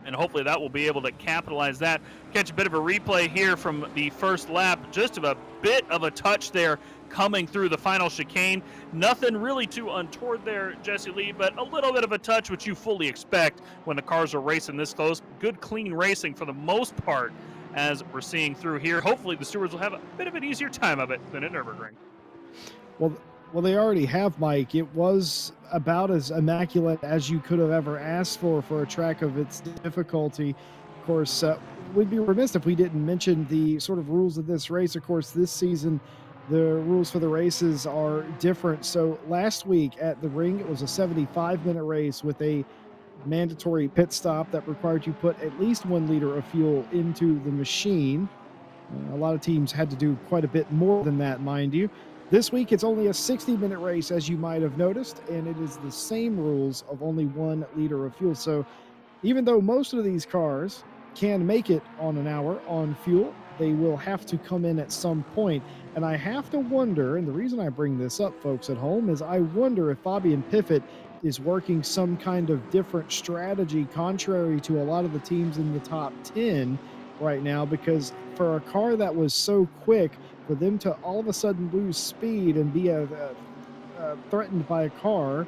and hopefully that will be able to capitalize that. Catch a bit of a replay here from the first lap. Just a bit of a touch there coming through the final chicane. Nothing really too untoward there, Jesse Lee, but a little bit of a touch, which you fully expect when the cars are racing this close. Good, clean racing for the most part, as we're seeing through here. Hopefully the stewards will have a bit of an easier time of it than at Nürburgring. Well, they already have, Mike. It was about as immaculate as you could have ever asked for a track of its difficulty. Of course, we'd be remiss if we didn't mention the sort of rules of this race. Of course, this season, the rules for the races are different. So last week at the ring, it was a 75-minute race with a mandatory pit stop that required you put at least 1 liter of fuel into the machine. A lot of teams had to do quite a bit more than that, mind you. This week, it's only a 60-minute race, as you might have noticed, and it is the same rules of only 1 liter of fuel. So even though most of these cars can make it on an hour on fuel, they will have to come in at some point. And I have to wonder, and the reason I bring this up, folks at home, is I wonder if Fabian Piffet is working some kind of different strategy contrary to a lot of the teams in the top 10 right now, because for a car that was so quick, for them to all of a sudden lose speed and be threatened by a car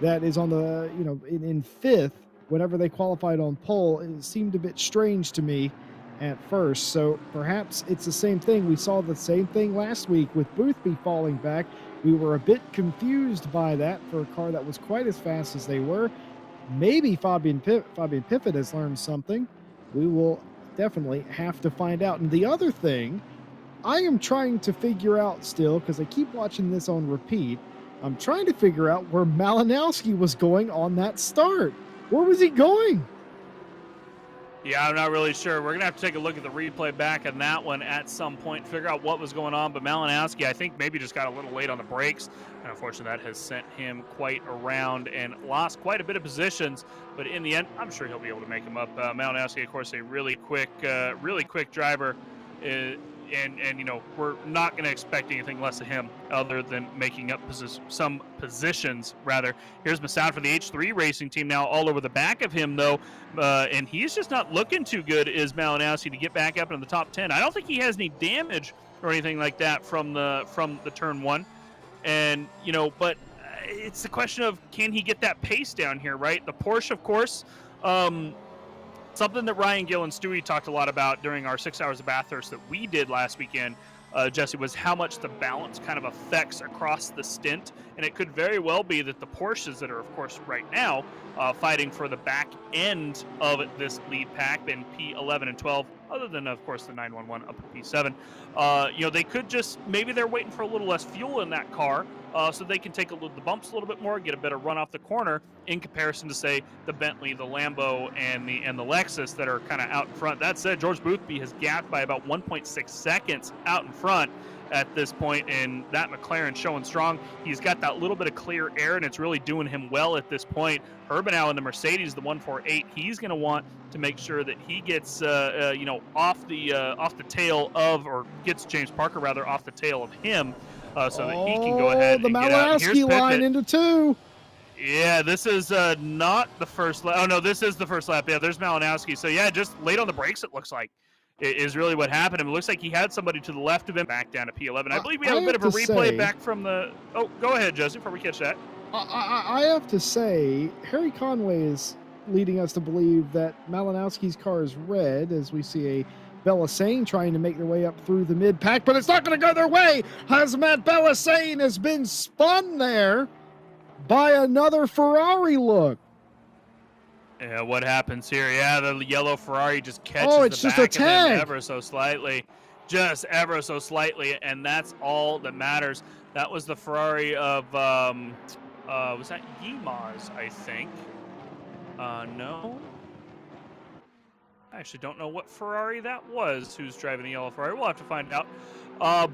that is on the, in 5th, whenever they qualified on pole, it seemed a bit strange to me at first. So perhaps it's the same thing. We saw the same thing last week with Boothby falling back. We were a bit confused by that for a car that was quite as fast as they were. Maybe Fabian Piffet has learned something. We will definitely have to find out. And the other thing I am trying to figure out still, because I keep watching this on repeat, I'm trying to figure out where Malinowski was going on that start. Where was he going? Yeah, I'm not really sure. We're going to have to take a look at the replay back on that one at some point, figure out what was going on. But Malinowski, I think, maybe just got a little late on the brakes. And unfortunately, that has sent him quite around and lost quite a bit of positions. But in the end, I'm sure he'll be able to make him up. Malinowski, of course, a really quick driver. And we're not going to expect anything less of him other than making up some positions, rather. Here's Massoud for the H3 Racing Team now all over the back of him, though, and he's just not looking too good, is Malinowski, to get back up in the top 10. I don't think he has any damage or anything like that from the turn 1, and, but it's the question of, can he get that pace down here, right? The Porsche, of course, something that Ryan Gill and Stewie talked a lot about during our 6 hours of Bathurst that we did last weekend, Jesse, was how much the balance kind of affects across the stint. And it could very well be that the Porsches that are, of course, right now fighting for the back end of this lead pack, in P11 and 12, other than, of course, the 911 up at P7. They could just, maybe they're waiting for a little less fuel in that car so they can take the bumps a little bit more, get a better run off the corner in comparison to, say, the Bentley, the Lambo, and the Lexus that are kind of out in front. That said, George Boothby has gapped by about 1.6 seconds out in front at this point, and that McLaren showing strong. He's got that little bit of clear air, and it's really doing him well at this point. Urbanow in the Mercedes, the 148, he's going to want to make sure that he gets, off the tail of, or gets James Parker rather off the tail of him, so that he can go ahead and get out. Here's Malinowski line into 2. Yeah, this is not the first lap. Oh, no, this is the first lap. Yeah, there's Malinowski. So, yeah, just late on the brakes, it looks like, is really what happened. It looks like he had somebody to the left of him back down to P11. I believe we have a bit of a replay back from the... Oh, go ahead, Jesse, before we catch that. I have to say, Harry Conway is leading us to believe that Malinowski's car is red, as we see a Bellasane trying to make their way up through the mid-pack, but it's not going to go their way, as Matt Bellasane has been spun there by another Ferrari look. Yeah, what happens here? Yeah, the yellow Ferrari just catches the back of him ever so slightly. Just ever so slightly, and that's all that matters. That was the Ferrari of, was that Yimaz, I think? No. I actually don't know what Ferrari that was who's driving the yellow Ferrari. We'll have to find out. I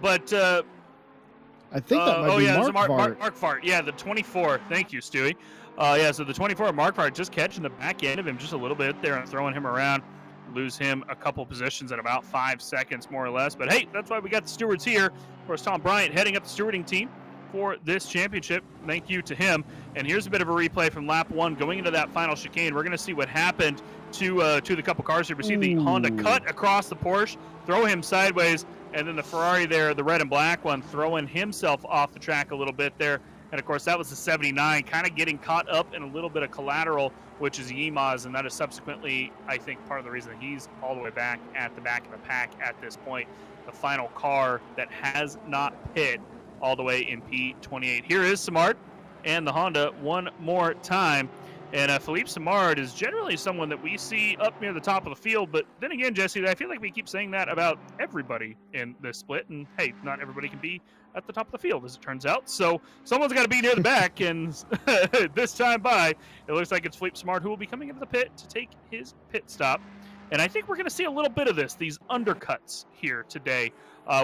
think that might be Mark Vart. Mark Vart. Yeah, the 24. Thank you, Stewie. So the 24, Mark Vart, just catching the back end of him just a little bit there and throwing him around. Lose him a couple positions at about 5 seconds, more or less. But, hey, that's why we got the stewards here. Of course, Tom Bryant heading up the stewarding team for this championship. Thank you to him. And here's a bit of a replay from lap 1 going into that final chicane. We're going to see what happened to the couple cars here. We see the Honda cut across the Porsche, throw him sideways, and then the Ferrari there, the red and black one, throwing himself off the track a little bit there. And, of course, that was the 79, kind of getting caught up in a little bit of collateral, which is Yimaz, and that is subsequently, I think, part of the reason that he's all the way back at the back of the pack at this point. The final car that has not pit all the way in P28. Here is Simard and the Honda one more time. And Philippe Simard is generally someone that we see up near the top of the field. But then again, Jesse, I feel like we keep saying that about everybody in this split. And, hey, not everybody can be at the top of the field, as it turns out. So someone's got to be near the back. And this time by, it looks like it's Philippe Simard who will be coming into the pit to take his pit stop. And I think we're going to see a little bit of this, these undercuts here today,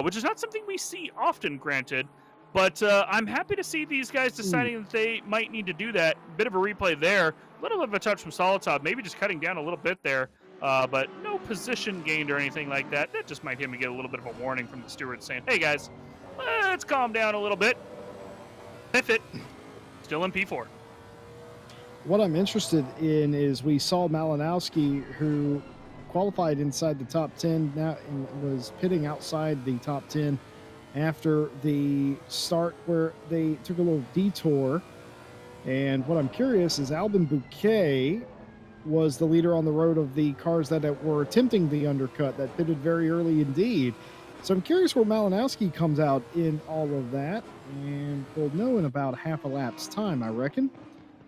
which is not something we see often, granted. But I'm happy to see these guys deciding that they might need to do that. Bit of a replay there. A little bit of a touch from Solitov, maybe just cutting down a little bit there. But no position gained or anything like that. That just might him get a little bit of a warning from the steward saying, hey, guys, let's calm down a little bit. If it, still in P4. What I'm interested in is we saw Malinowski, who qualified inside the top 10, now was pitting outside the top 10 after the start where they took a little detour. And what I'm curious is Albin Bouquet was the leader on the road of the cars that were attempting the undercut that pitted very early indeed. So I'm curious where Malinowski comes out in all of that, and we'll know in about half a lap's time, I reckon.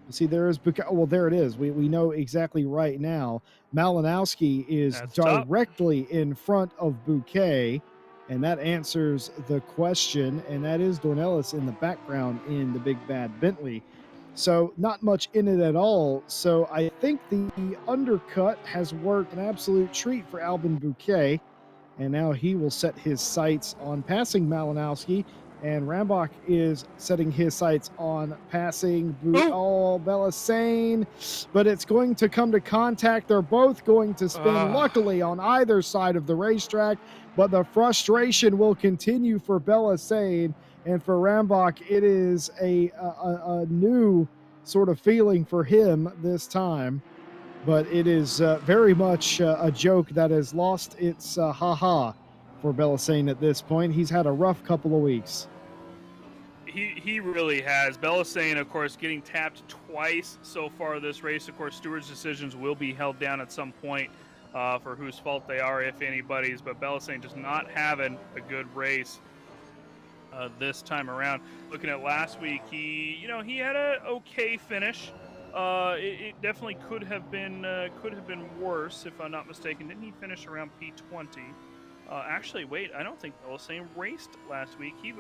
You see, there is Bouquet. Well, there it is. We know exactly right now. Malinowski is directly in front of Bouquet. And that answers the question, and that is Dornelis in the background in the big bad Bentley. So not much in it at all. So I think the undercut has worked an absolute treat for Albin Bouquet. And now he will set his sights on passing Malinowski. And Rambach is setting his sights on passing Bellasane. But it's going to come to contact. They're both going to spin, luckily, on either side of the racetrack. But the frustration will continue for Bellasane. And for Rambach, it is a new sort of feeling for him this time. But it is very much a joke that has lost its ha-ha for Bellasane at this point. He's had a rough couple of weeks. He really has. Bellasane, of course, getting tapped twice so far this race. Of course, stewards' decisions will be held down at some point for whose fault they are, if anybody's. But Bellasane just not having a good race this time around. Looking at last week, he had an okay finish It definitely could have been worse if I'm not mistaken. Didn't he finish around P20? Actually, wait, I don't think Belisane raced last week. He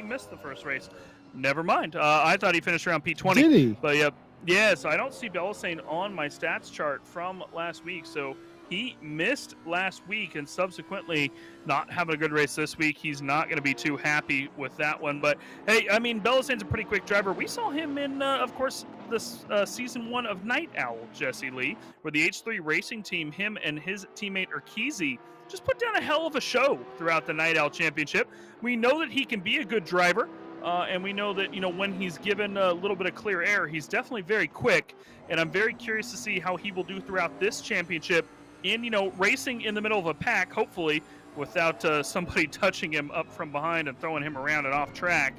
missed the first race. Never mind. I thought he finished around P20. Did he? But yep. Yeah, so I don't see Belisane on my stats chart from last week. So he missed last week and subsequently not having a good race this week. He's not going to be too happy with that one. But hey, I mean, Belisane's a pretty quick driver. We saw him in, of course, this season 1 of Night Owl, Jesse Lee, where the H3 racing team, him and his teammate Urquizy, just put down a hell of a show throughout the Night Owl Championship. We know that he can be a good driver, and we know that, when he's given a little bit of clear air, he's definitely very quick, and I'm very curious to see how he will do throughout this championship in, racing in the middle of a pack, hopefully, without somebody touching him up from behind and throwing him around and off track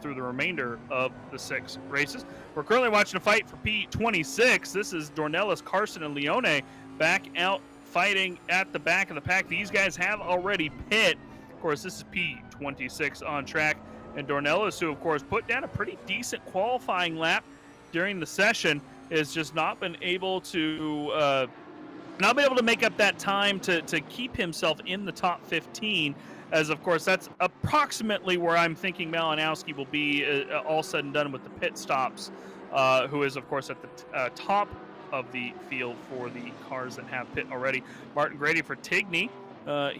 through the remainder of the 6 races. We're currently watching a fight for P26. This is Dornelis, Carson, and Leone back out fighting at the back of the pack. These guys have already pit. Of course, this is P26 on track. And Dornelis, who, of course, put down a pretty decent qualifying lap during the session, has just not been able to make up that time to keep himself in the top 15, as, of course, that's approximately where I'm thinking Malinowski will be all said and done with the pit stops, who is, of course, at the top of the field for the cars that have pit already. Martin Grady for Tigney.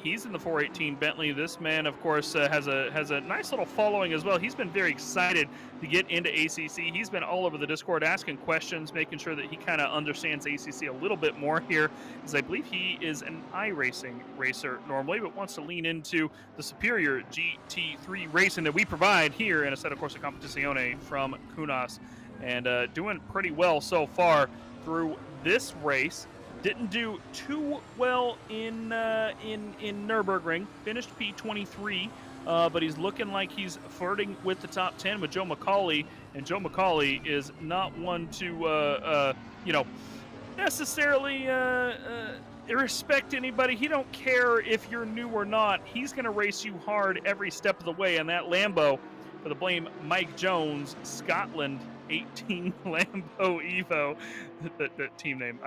He's in the 418 Bentley. This man, of course, has a nice little following as well. He's been very excited to get into ACC. He's been all over the Discord asking questions, making sure that he kind of understands ACC a little bit more here, as I believe he is an iRacing racer normally, but wants to lean into the superior GT3 racing that we provide here in a set of Corsa Competizione from Kunas, and doing pretty well so far through this race. Didn't do too well in Nürburgring. Finished P23, but he's looking like he's flirting with the top 10 with Joe McCauley, and Joe McCauley is not one to necessarily respect anybody. He don't care if you're new or not. He's going to race you hard every step of the way. And that Lambo, for the blame, Mike Jones, Scotland 18 Lambo Evo. That team name,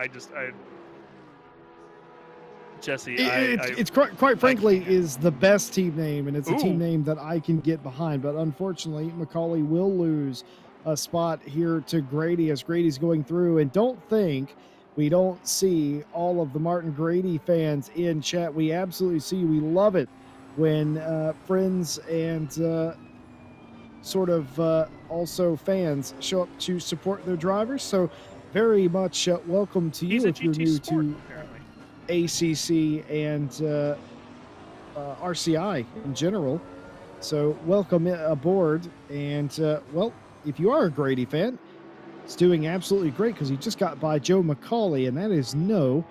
Jesse, it's quite frankly is the best team name, and it's a team name that I can get behind. But unfortunately, McCauley will lose a spot here to Grady as Grady's going through. And don't think we don't see all of the Martin Grady fans in chat. We absolutely see. We love it when friends and also fans show up to support their drivers. So very much welcome to you if you're new to ACC and RCI in general. So welcome aboard. And if you are a Grady fan, it's doing absolutely great because he just got by Joe McCauley, and that is no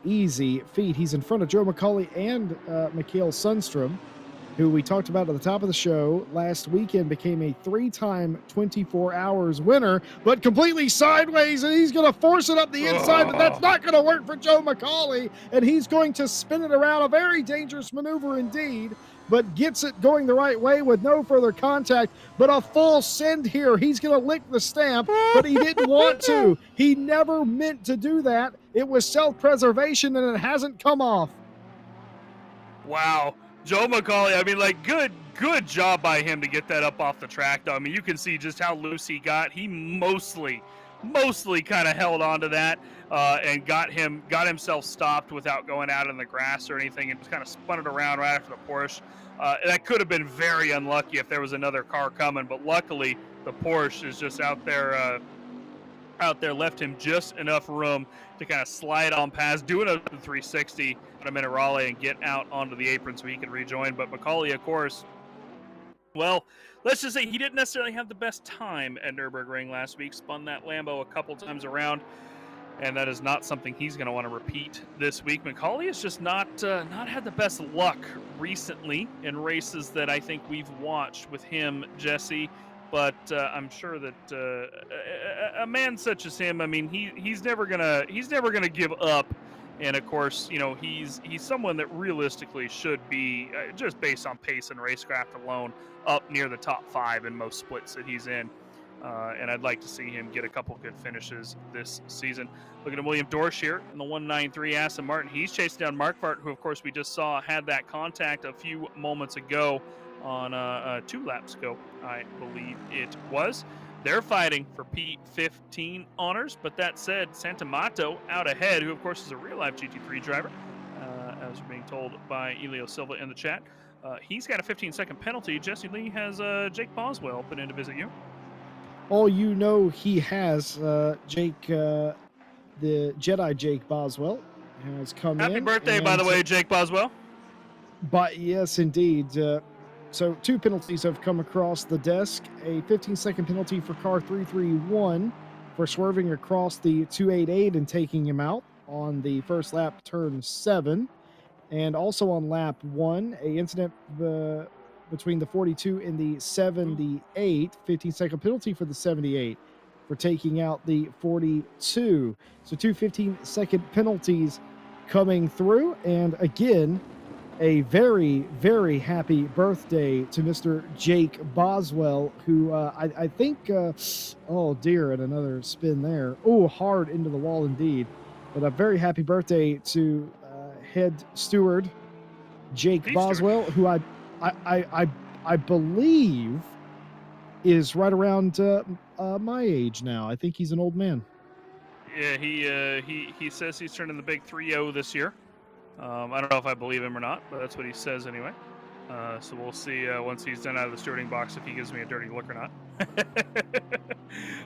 easy feat. He's in front of Joe McCauley and Mikhail Sundstrom, who we talked about at the top of the show last weekend, became a 3-time 24 hours winner, but completely sideways, and he's going to force it up the inside, but that's not going to work for Joe McCauley, and he's going to spin it around. A very dangerous maneuver indeed, but gets it going the right way with no further contact, but a full send here. He's going to lick the stamp, but he didn't want to. He never meant to do that. It was self-preservation, and it hasn't come off. Wow. Joe McCauley, I mean, like, good job by him to get that up off the track, though. I mean, you can see just how loose he got. He mostly kind of held on to that and got himself stopped without going out in the grass or anything, and just kind of spun it around right after the Porsche. That could have been very unlucky if there was another car coming, but luckily the Porsche is just out there, left him just enough room to kind of slide on past, do another 360 on a Minerale and get out onto the apron so he can rejoin. But McCauley, of course, well, let's just say he didn't necessarily have the best time at Nürburgring last week. Spun that Lambo a couple times around, and that is not something he's going to want to repeat this week. McCauley has just not had the best luck recently in races that I think we've watched with him, Jesse. But I'm sure that a man such as him, I mean, he's never gonna give up. And of course, he's someone that realistically should be, just based on pace and racecraft alone, up near the top 5 in most splits that he's in. and I'd like to see him get a couple good finishes this season. Looking at William Dorsch here in the 193 Aston Martin. He's chasing down Marquardt, who, of course, we just saw had that contact a few moments ago on 2 laps ago, I believe it was. They're fighting for P15 honors, but that said, Santamato out ahead, who, of course, is a real-life GT3 driver, as we're being told by Elio Silva in the chat. He's got a 15-second penalty. Jesse Lee has Jake Boswell put in to visit you. Oh, you know he has. Jake, the Jedi Jake Boswell has come in. Happy birthday, by the way, Jake Boswell. But yes, indeed. So 2 penalties have come across the desk. A 15-second penalty for car 331 for swerving across the 288 and taking him out on the first lap, turn 7. And also on lap 1, a incident between the 42 and the 78, 15-second penalty for the 78 for taking out the 42. So 2 15-second penalties coming through. And again, a very, very happy birthday to Mr. Jake Boswell, who I think, oh dear, and another spin there. Oh, hard into the wall indeed. But a very happy birthday to head steward Jake Boswell, who I believe is right around my age now. I think he's an old man. Yeah, he says he's turning the big 3-0 this year. I don't know if I believe him or not, but that's what he says anyway. So we'll see once he's done out of the stewarding box if he gives me a dirty look or not.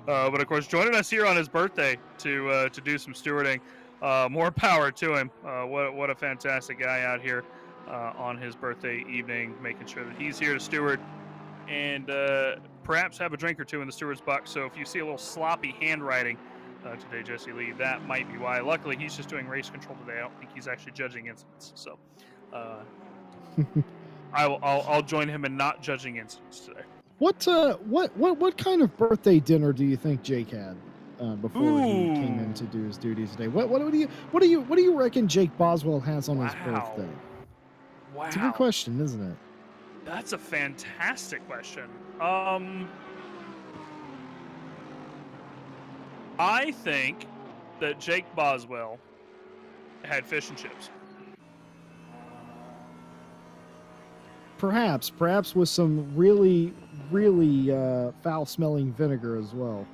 But of course, joining us here on his birthday to do some stewarding. More power to him. What a fantastic guy out here on his birthday evening, making sure that he's here to steward and perhaps have a drink or two in the steward's box. So if you see a little sloppy handwriting today, Jesse Lee, that might be why. Luckily, he's just doing race control today. I don't think he's actually judging incidents. So I'll join him in not judging incidents today. What kind of birthday dinner do you think Jake had before he came in to do his duties today? What do you reckon Jake Boswell has on his birthday? Wow, it's a good question, isn't it? That's a fantastic question. I think that Jake Boswell had fish and chips. Perhaps with some really foul-smelling vinegar as well.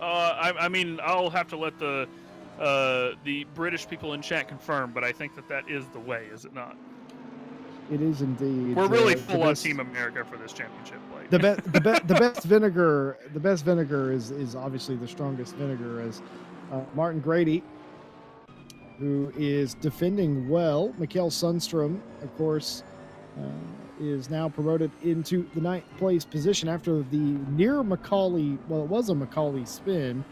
I mean, I'll have to let the British people in chat confirm, but I think that is the way, is it not? It is indeed. We're really full on Team America for this championship play. The best vinegar. The best vinegar is obviously the strongest vinegar. As Martin Grady, who is defending well, Mikael Sundstrom, of course, is now promoted into the 9th place position after the near Macaulay. Well, it was a Macaulay spin,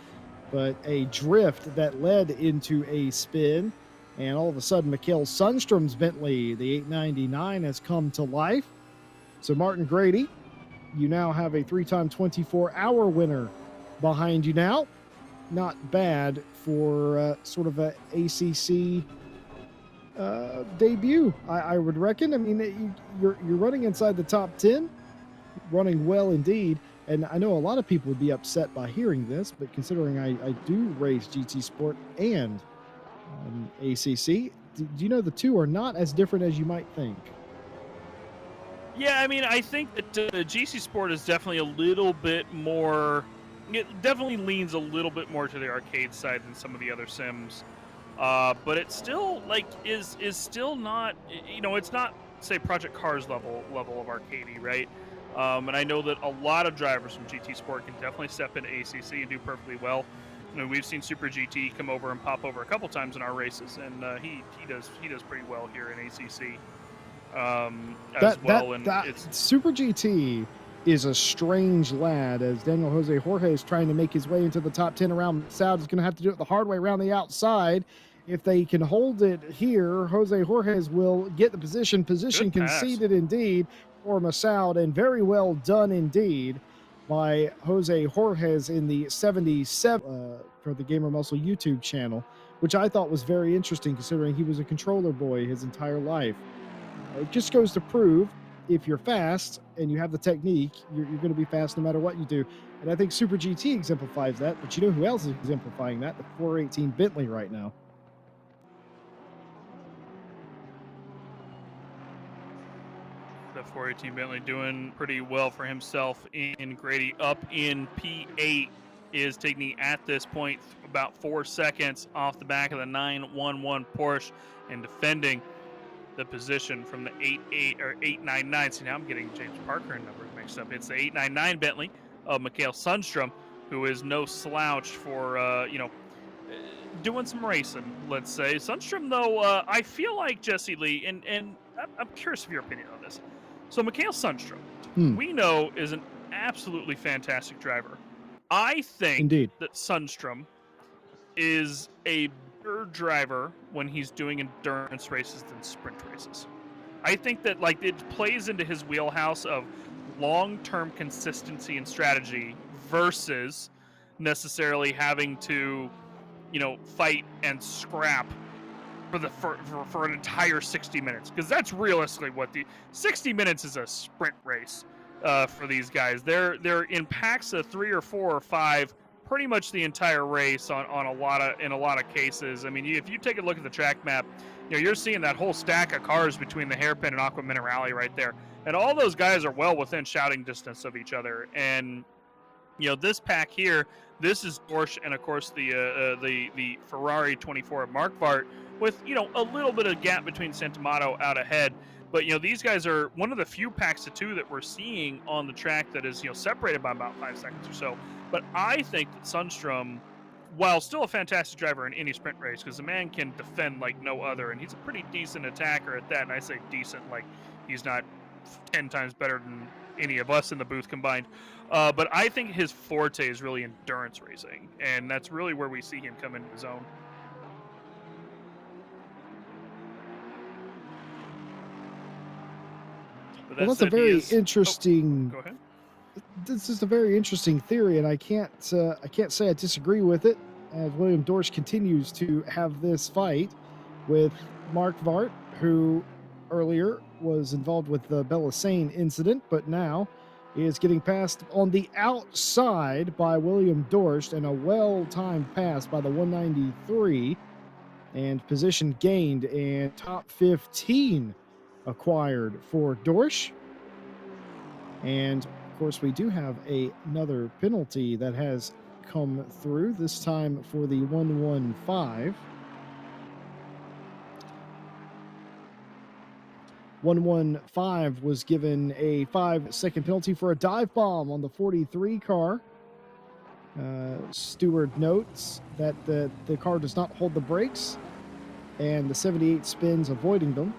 but a drift that led into a spin. And all of a sudden, Mikael Sundstrom's Bentley, the 899, has come to life. So Martin Grady, you now have a 3-time 24-hour winner behind you now. Not bad for sort of a ACC debut, I would reckon. I mean, you're running inside the top 10, running well indeed. And I know a lot of people would be upset by hearing this, but considering I do race GT Sport and ACC, do you know the two are not as different as you might think? Yeah, I mean, I think that GC Sport is definitely a little bit more. It definitely leans a little bit more to the arcade side than some of the other sims, but it still is still not. You know, it's not say Project Cars level of arcadey, right? And I know that a lot of drivers from GT Sport can definitely step into ACC and do perfectly well. You know, we've seen Super GT come over and pop over a couple times in our races, and he does pretty well here in ACC as well. And it's Super GT is a strange lad, as Daniel Jose Jorge is trying to make his way into the top 10 around South. He's going to have to do it the hard way around the outside. If they can hold it here, Jose Jorge will get the position. Position conceded indeed for Massoud, and very well done indeed by Jose Jorge in the 77 for the Gamer Muscle YouTube channel, which I thought was very interesting considering he was a controller boy his entire life. It just goes to prove if you're fast and you have the technique, you're going to be fast no matter what you do. And I think Super GT exemplifies that. But you know who else is exemplifying that? The 418 Bentley right now. The 418 Bentley doing pretty well for himself in Grady. Up in P8 is taking at this point about 4 seconds off the back of the 911 Porsche and defending the position from the 899. See, now I'm getting James Parker numbers mixed up. It's the 899 Bentley of Mikhail Sundstrom, who is no slouch for doing some racing, let's say. Sundstrom, though, I feel like Jesse Lee, and I'm curious of your opinion on this. So Mikhail Sundstrom, we know, is an absolutely fantastic driver. I think that Sundstrom is a better driver when he's doing endurance races than sprint races. I think that it plays into his wheelhouse of long-term consistency and strategy versus necessarily having to, fight and scrap for an entire 60 minutes, because that's realistically what the 60 minutes is. A sprint race for these guys. They're in packs of 3 or 4 or 5 pretty much the entire race in a lot of cases. I mean, if you take a look at the track map, you're seeing that whole stack of cars between the Hairpin and Aqua Minerale right there, and all those guys are well within shouting distance of each other. And this pack here, this is Porsche and of course the Ferrari 24 of Mark Vart, with a little bit of gap between Santamato out ahead. But these guys are one of the few packs of 2 that we're seeing on the track that is separated by about 5 seconds or so. But I think that Sundstrom, while still a fantastic driver in any sprint race, because the man can defend like no other, and he's a pretty decent attacker at that. And I say decent, like he's not 10 times better than any of us in the booth combined. But I think his forte is really endurance racing, and that's really where we see him come into his own. Well, that's a very interesting. Go ahead. This is a very interesting theory, and I can't say I disagree with it. As William Dorsch continues to have this fight with Mark Vart, who earlier was involved with the Bellassane incident, but now is getting passed on the outside by William Dorsch, and a well-timed pass by the 193, and position gained and top 15 acquired for Dorsch. And of course, we do have another penalty that has come through, this time for the 115. 115 was given a 5-second penalty for a dive bomb on the 43 car. Steward notes that the car does not hold the brakes, and the 78 spins avoiding them,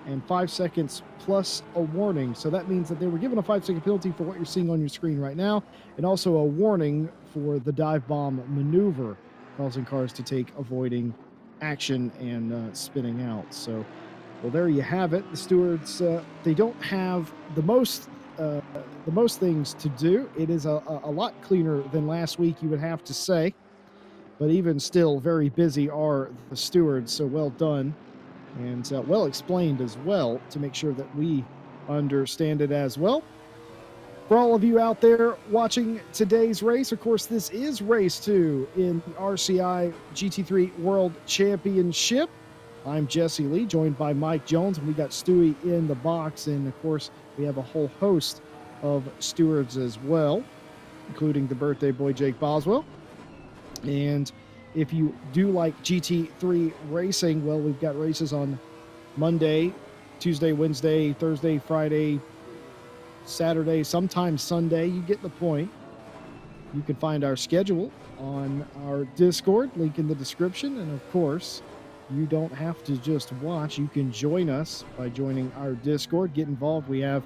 and 5 seconds plus a warning. So that means that they were given a 5-second penalty for what you're seeing on your screen right now, and also a warning for the dive bomb maneuver, causing cars to take avoiding action and spinning out. So, well, there you have it. The stewards, they don't have the most things to do. It is a lot cleaner than last week, you would have to say. But even still, very busy are the stewards. So well done, and well explained as well, to make sure that we understand it as well. For all of you out there watching today's race, of course, this is race 2 in the RCI GT3 World Championship. I'm Jesse Lee, joined by Mike Jones, and we got Stewie in the box. And of course, we have a whole host of stewards as well, including the birthday boy, Jake Boswell. And if you do like GT3 racing, well, we've got races on Monday, Tuesday, Wednesday, Thursday, Friday, Saturday, sometimes Sunday. You get the point. You can find our schedule on our Discord, link in the description. And of course, you don't have to just watch. You can join us by joining our Discord. Get involved. We have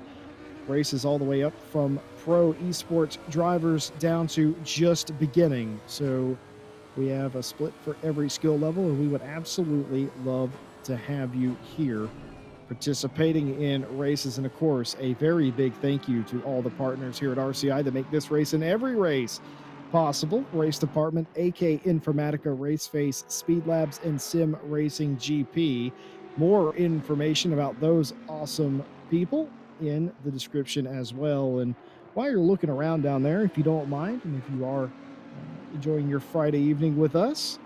races all the way up from pro esports drivers down to just beginning. So we have a split for every skill level, and we would absolutely love to have you here participating in races. And of course, a very big thank you to all the partners here at RCI that make this race and every race possible. Race Department, AK Informatica, Raceface, Speed Labs, and Sim Racing GP. More information about those awesome people in the description as well. And while you're looking around down there, if you don't mind, and if you are enjoying your Friday evening with us,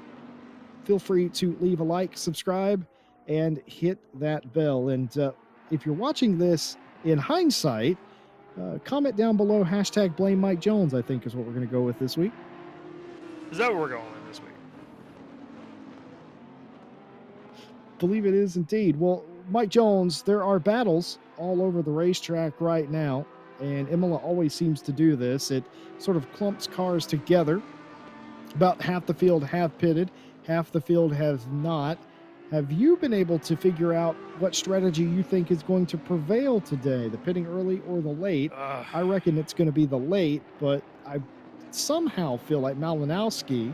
feel free to leave a like, subscribe, and hit that bell. And if you're watching this in hindsight, comment down below hashtag blame Mike Jones, I think is what we're going to go with this week. Is that what we're going with this week? Believe it is indeed. Well, Mike Jones, there are battles all over the racetrack right now, and Imola always seems to do this. It sort of clumps cars together. About half the field have pitted, half the field has not. Have you been able to figure out what strategy you think is going to prevail today, the pitting early or the late? I reckon it's going to be the late, but I somehow feel like Malinowski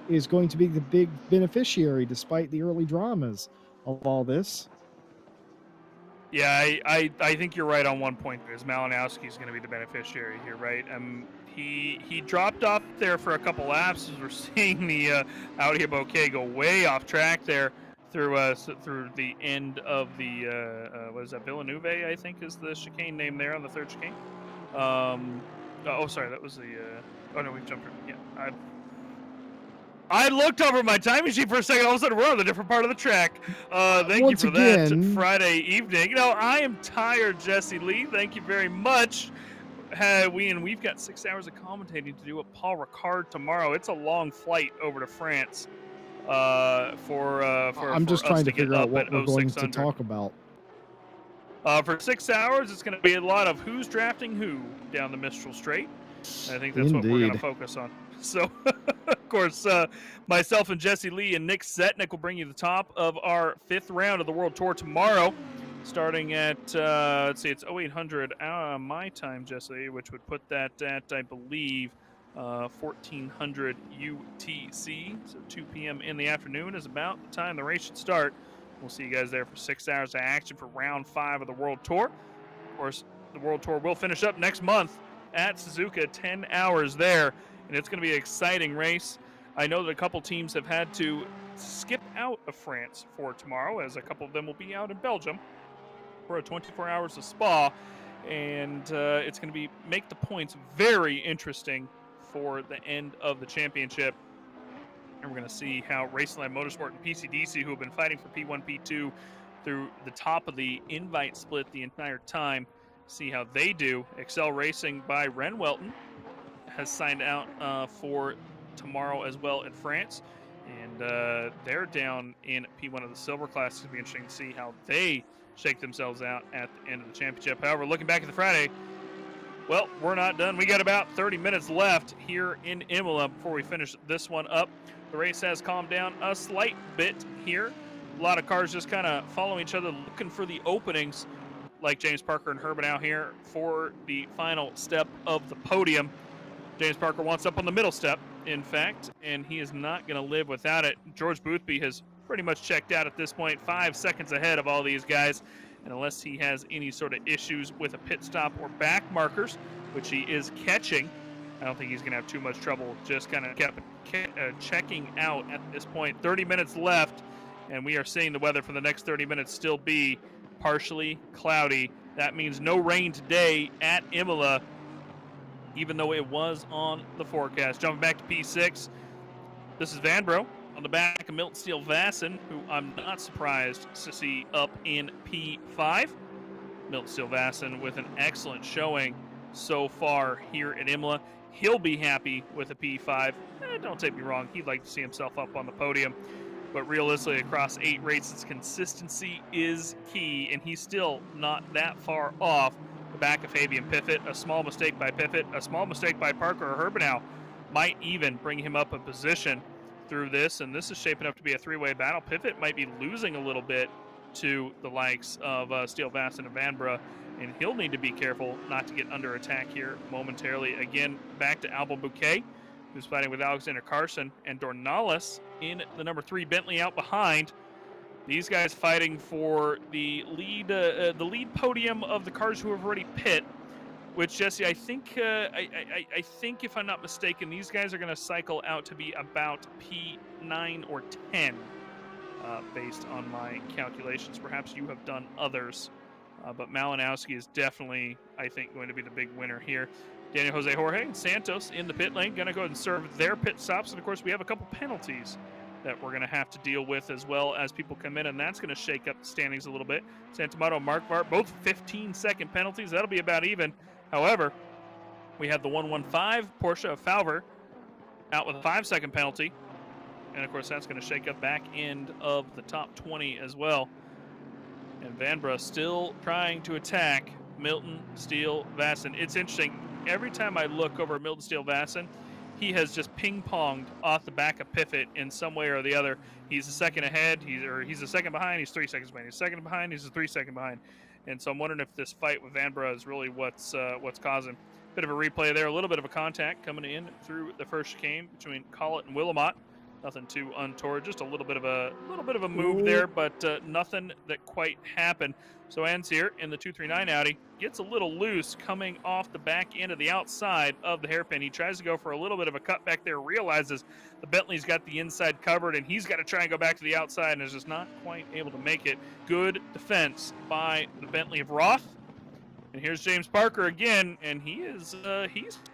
is going to be the big beneficiary despite the early dramas of all this. Yeah, I think you're right on one point. Is Malinowski is going to be the beneficiary here, right? He dropped off there for a couple laps as we're seeing the Audi Bouquet go way off track there through the end of the what is that, Villeneuve, I think is the chicane name there on the third chicane. Oh, sorry, that was the. Oh no, we've jumped. Yeah, I looked over my time machine for a second. All of a sudden, we're on a different part of the track. Thank you for that Friday evening. You know, I am tired, Jesse Lee. Thank you very much. We've got 6 hours of commentating to do with Paul Ricard tomorrow. It's a long flight over to France. I'm just trying to figure out what we're going to talk about. For 6 hours, it's going to be a lot of who's drafting who down the Mistral Straight. I think that's what we're going to focus on. So, of course, myself and Jesse Lee and Nick Setnick will bring you the top of our 5th round of the World Tour tomorrow, starting at, let's see, it's 0800 my time, Jesse, which would put that at, I believe, 1400 UTC. So 2 p.m. in the afternoon is about the time the race should start. We'll see you guys there for 6 hours of action for round 5 of the World Tour. Of course, the World Tour will finish up next month at Suzuka, 10 hours there. And it's going to be an exciting race. I know that a couple teams have had to skip out of France for tomorrow, as a couple of them will be out in Belgium for a 24 hours of Spa. And it's going to be make the points very interesting for the end of the championship. And we're going to see how Raceland Motorsport and PCDC, who have been fighting for P1, P2 through the top of the invite split the entire time, see how they do. Excel Racing by Ren Welton has signed out for tomorrow as well in France, and they're down in P1 of the silver class. It's going to be interesting to see how they shake themselves out at the end of the championship. However, looking back at the Friday, well, we're not done. We got about 30 minutes left here in Imola before we finish this one up. The race has calmed down a slight bit here. A lot of cars just kind of following each other, looking for the openings, like James Parker and Herbenow here for the final step of the podium. James Parker wants up on the middle step, in fact, and he is not going to live without it. George Boothby has pretty much checked out at this point, 5 seconds ahead of all these guys. And unless he has any sort of issues with a pit stop or back markers, which he is catching, I don't think he's going to have too much trouble. Just kind of kept checking out at this point. 30 minutes left, and we are seeing the weather for the next 30 minutes still be partially cloudy. That means no rain today at Imola, even though it was on the forecast. Jumping back to P6, this is Vanbro on the back of Milton Steele Vasson, who I'm not surprised to see up in P5. Milton Steele Vasson with an excellent showing so far here at Imola. He'll be happy with a P5. Don't take me wrong, he'd like to see himself up on the podium. But realistically, across 8 races, consistency is key, and he's still not that far off the back of Fabian Piffet. A small mistake by Piffet, a small mistake by Parker or Herbenow might even bring him up a position through this, and this is shaping up to be a 3-way battle. Piffet might be losing a little bit to the likes of Steele Vasson and Vanbrugh, and he'll need to be careful not to get under attack here momentarily. Again, back to Albon Bouquet, who's fighting with Alexander Carson, and Dornales in the number 3 Bentley out behind. These guys fighting for the lead podium of the cars who have already pit, which, Jesse, I think I think if I'm not mistaken, these guys are going to cycle out to be about P9 or 10, based on my calculations. Perhaps you have done others But Malinowski is definitely, I think, going to be the big winner here. Daniel Jose Jorge and Santos in the pit lane, going to go ahead and serve their pit stops. And, of course, we have a couple penalties that we're going to have to deal with as well as people come in, and that's going to shake up the standings a little bit. Santamato and Markvart, both 15-second penalties. That'll be about even. However, we have the 115 Porsche of Falver out with a 5-second penalty. And, of course, that's going to shake up back end of the top 20 as well. And Vanbrugh still trying to attack Milton Steele Vassen. It's interesting. Every time I look over at Milton Steele Vassen, he has just ping-ponged off the back of Piffet in some way or the other. He's a second ahead. He's a second behind. He's 3 seconds behind. He's a second behind. He's a 3 second behind. And so I'm wondering if this fight with Vanbrugh is really what's causing. Bit of a replay there. A little bit of a contact coming in through the first chicane between Collett and Willamette. Nothing too untoward, just a little bit of a move there, but nothing that quite happened. So Ansier in the 239 Audi gets a little loose coming off the back end of the outside of the hairpin. He tries to go for a little bit of a cut back there, realizes the Bentley's got the inside covered, and he's got to try and go back to the outside, and is just not quite able to make it. Good defense by the Bentley of Roth. And here's James Parker again, and he's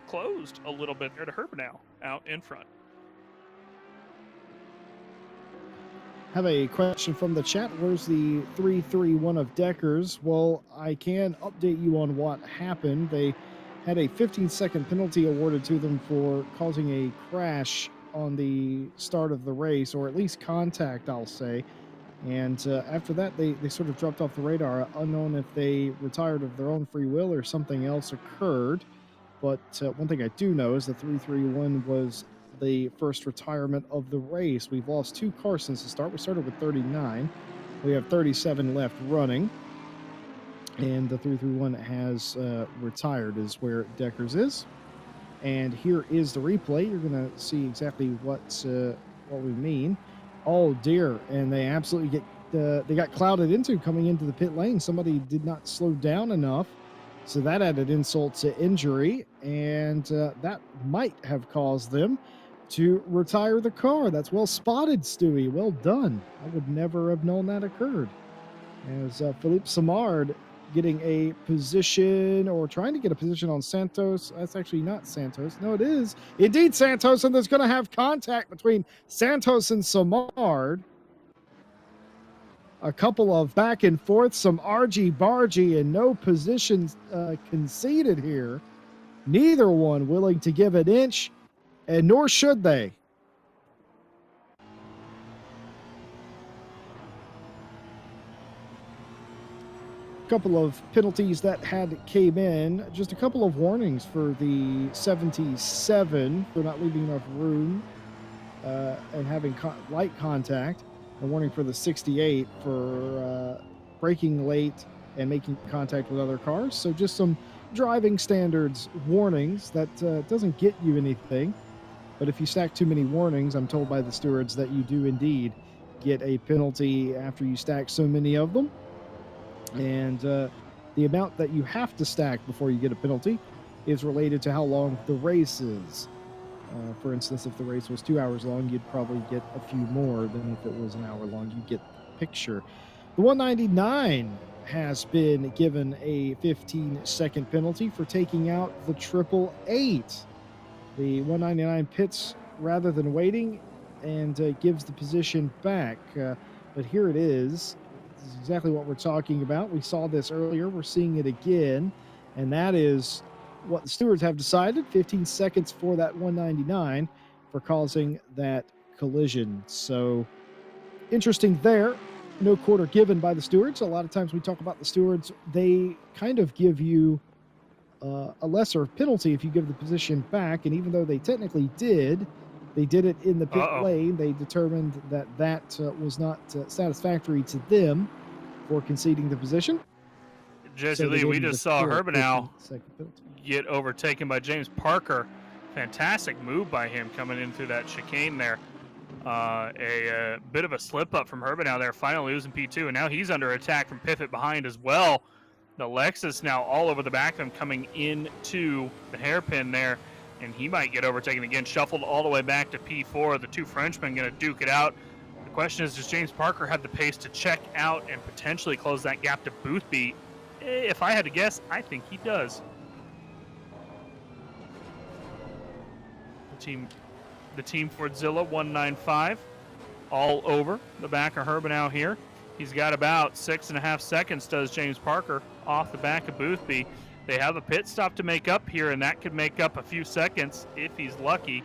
closed a little bit there to Herbenow out in front. Have a question from the chat. Where's the 331 of Deckers? Well, I can update you on what happened. They had a 15-second penalty awarded to them for causing a crash on the start of the race, or at least contact, I'll say. And after that, they sort of dropped off the radar. Unknown if they retired of their own free will or something else occurred. But one thing I do know is the 331 was the first retirement of the race. We've lost 2 cars since the start. We started with 39. We have 37 left running. And the 331 has retired is where Deckers is. And here is the replay. You're going to see exactly what we mean. Oh dear, and they absolutely they got clouded into coming into the pit lane. Somebody did not slow down enough. So that added insult to injury, and that might have caused them to retire the car. That's well spotted, Stewie. Well done. I would never have known that occurred. As Philippe Samard getting a position, or trying to get a position on Santos. That's actually not Santos. No, it is indeed Santos, and there's going to have contact between Santos and Samard. A couple of back and forth, some argy-bargy, and no positions conceded here. Neither one willing to give an inch, and nor should they. Couple of penalties that came in. Just a couple of warnings for the 77 for not leaving enough room and having light contact. A warning for the 68 for braking late and making contact with other cars. So just some driving standards warnings that doesn't get you anything. But if you stack too many warnings, I'm told by the stewards that you do indeed get a penalty after you stack so many of them. And the amount that you have to stack before you get a penalty is related to how long the race is. For instance, if the race was 2 hours long, you'd probably get a few more than if it was an hour long. You get the picture. The 199 has been given a 15-second penalty for taking out the 888. The 199 pits rather than waiting and gives the position back. But here it is. This is exactly what we're talking about. We saw this earlier. We're seeing it again. And that is what the stewards have decided. 15 seconds for that 199 for causing that collision. So interesting there. No quarter given by the stewards. A lot of times we talk about the stewards, they kind of give you a lesser penalty if you give the position back. And even though they technically did, they did it in the pit lane. They determined that that was not satisfactory to them for conceding the position. Jesse Lee, we just saw Herbenow get overtaken by James Parker. Fantastic move by him coming in through that chicane there. A bit of a slip up from Herbenow there, finally losing P2, and now he's under attack from Piffet behind as well. The Lexus now all over the back of him coming into the hairpin there, and he might get overtaken again, shuffled all the way back to P4. The two Frenchmen going to duke it out. The question is, does James Parker have the pace to check out and potentially close that gap to Boothby? If I had to guess, I think he does. The team Fordzilla 195, all over the back of Herbenow here. He's got about 6.5 seconds, does James Parker, off the back of Boothby. They have a pit stop to make up here, and that could make up a few seconds if he's lucky,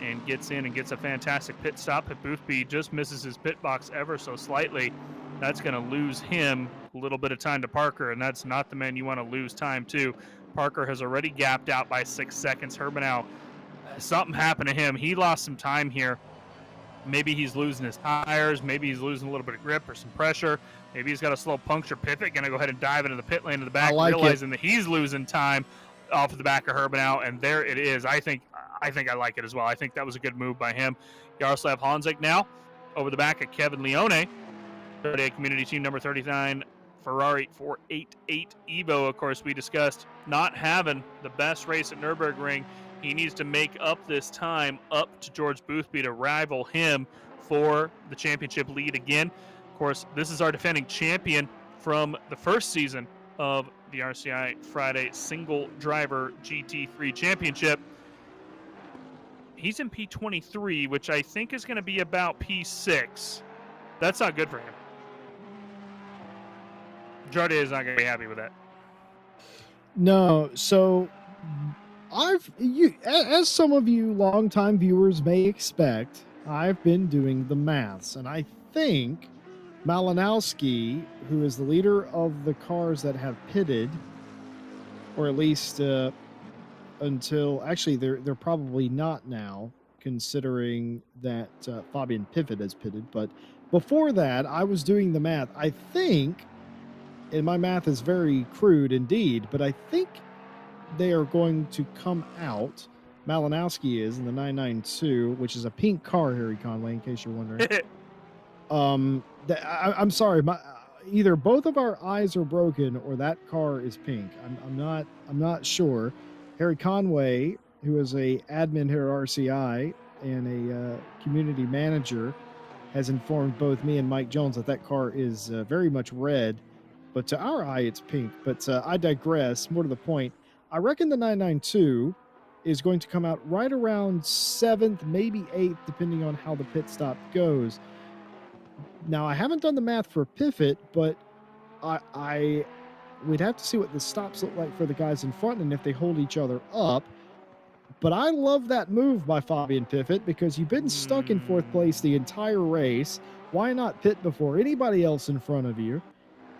and gets in and gets a fantastic pit stop. If Boothby just misses his pit box ever so slightly, that's going to lose him a little bit of time to Parker, and that's not the man you want to lose time to. Parker has already gapped out by 6 seconds. Herbenow, something happened to him. He lost some time here. Maybe he's losing his tires. Maybe he's losing a little bit of grip or some pressure. Maybe he's got a slow puncture pivot. Going to go ahead and dive into the pit lane in the back, realizing that he's losing time off of the back of Herbenow, and there it is. I think I like it as well. I think that was a good move by him. Jaroslav Honzik now over the back of Kevin Leone. 38 Community Team number 39, Ferrari 488 Evo. Of course, we discussed not having the best race at Nürburgring. He needs to make up this time up to George Boothby to rival him for the championship lead again. Of course, this is our defending champion from the first season of the RCI Friday Single Driver GT3 Championship. He's in P23, which I think is going to be about P6. That's not good for him. Jardier is not going to be happy with that. No, so as some of you longtime viewers may expect, I've been doing the maths, and I think Malinowski, who is the leader of the cars that have pitted, or at least until actually they're probably not now, considering that Fabian Pivet has pitted. But before that, I was doing the math. I think, and my math is very crude indeed, but I think they are going to come out. Malinowski is in the 992, which is a pink car, Harry Conway, in case you're wondering. I'm sorry, either both of our eyes are broken or that car is pink. I'm not sure. Harry Conway, who is a admin here at RCI and a community manager, has informed both me and Mike Jones that car is very much red, but to our eye it's pink. But I digress. More to the point, I reckon the 992 is going to come out right around 7th, maybe 8th, depending on how the pit stop goes. Now, I haven't done the math for Piffet, but we'd have to see what the stops look like for the guys in front and if they hold each other up. But I love that move by Fabian Piffet because you've been stuck in 4th place the entire race. Why not pit before anybody else in front of you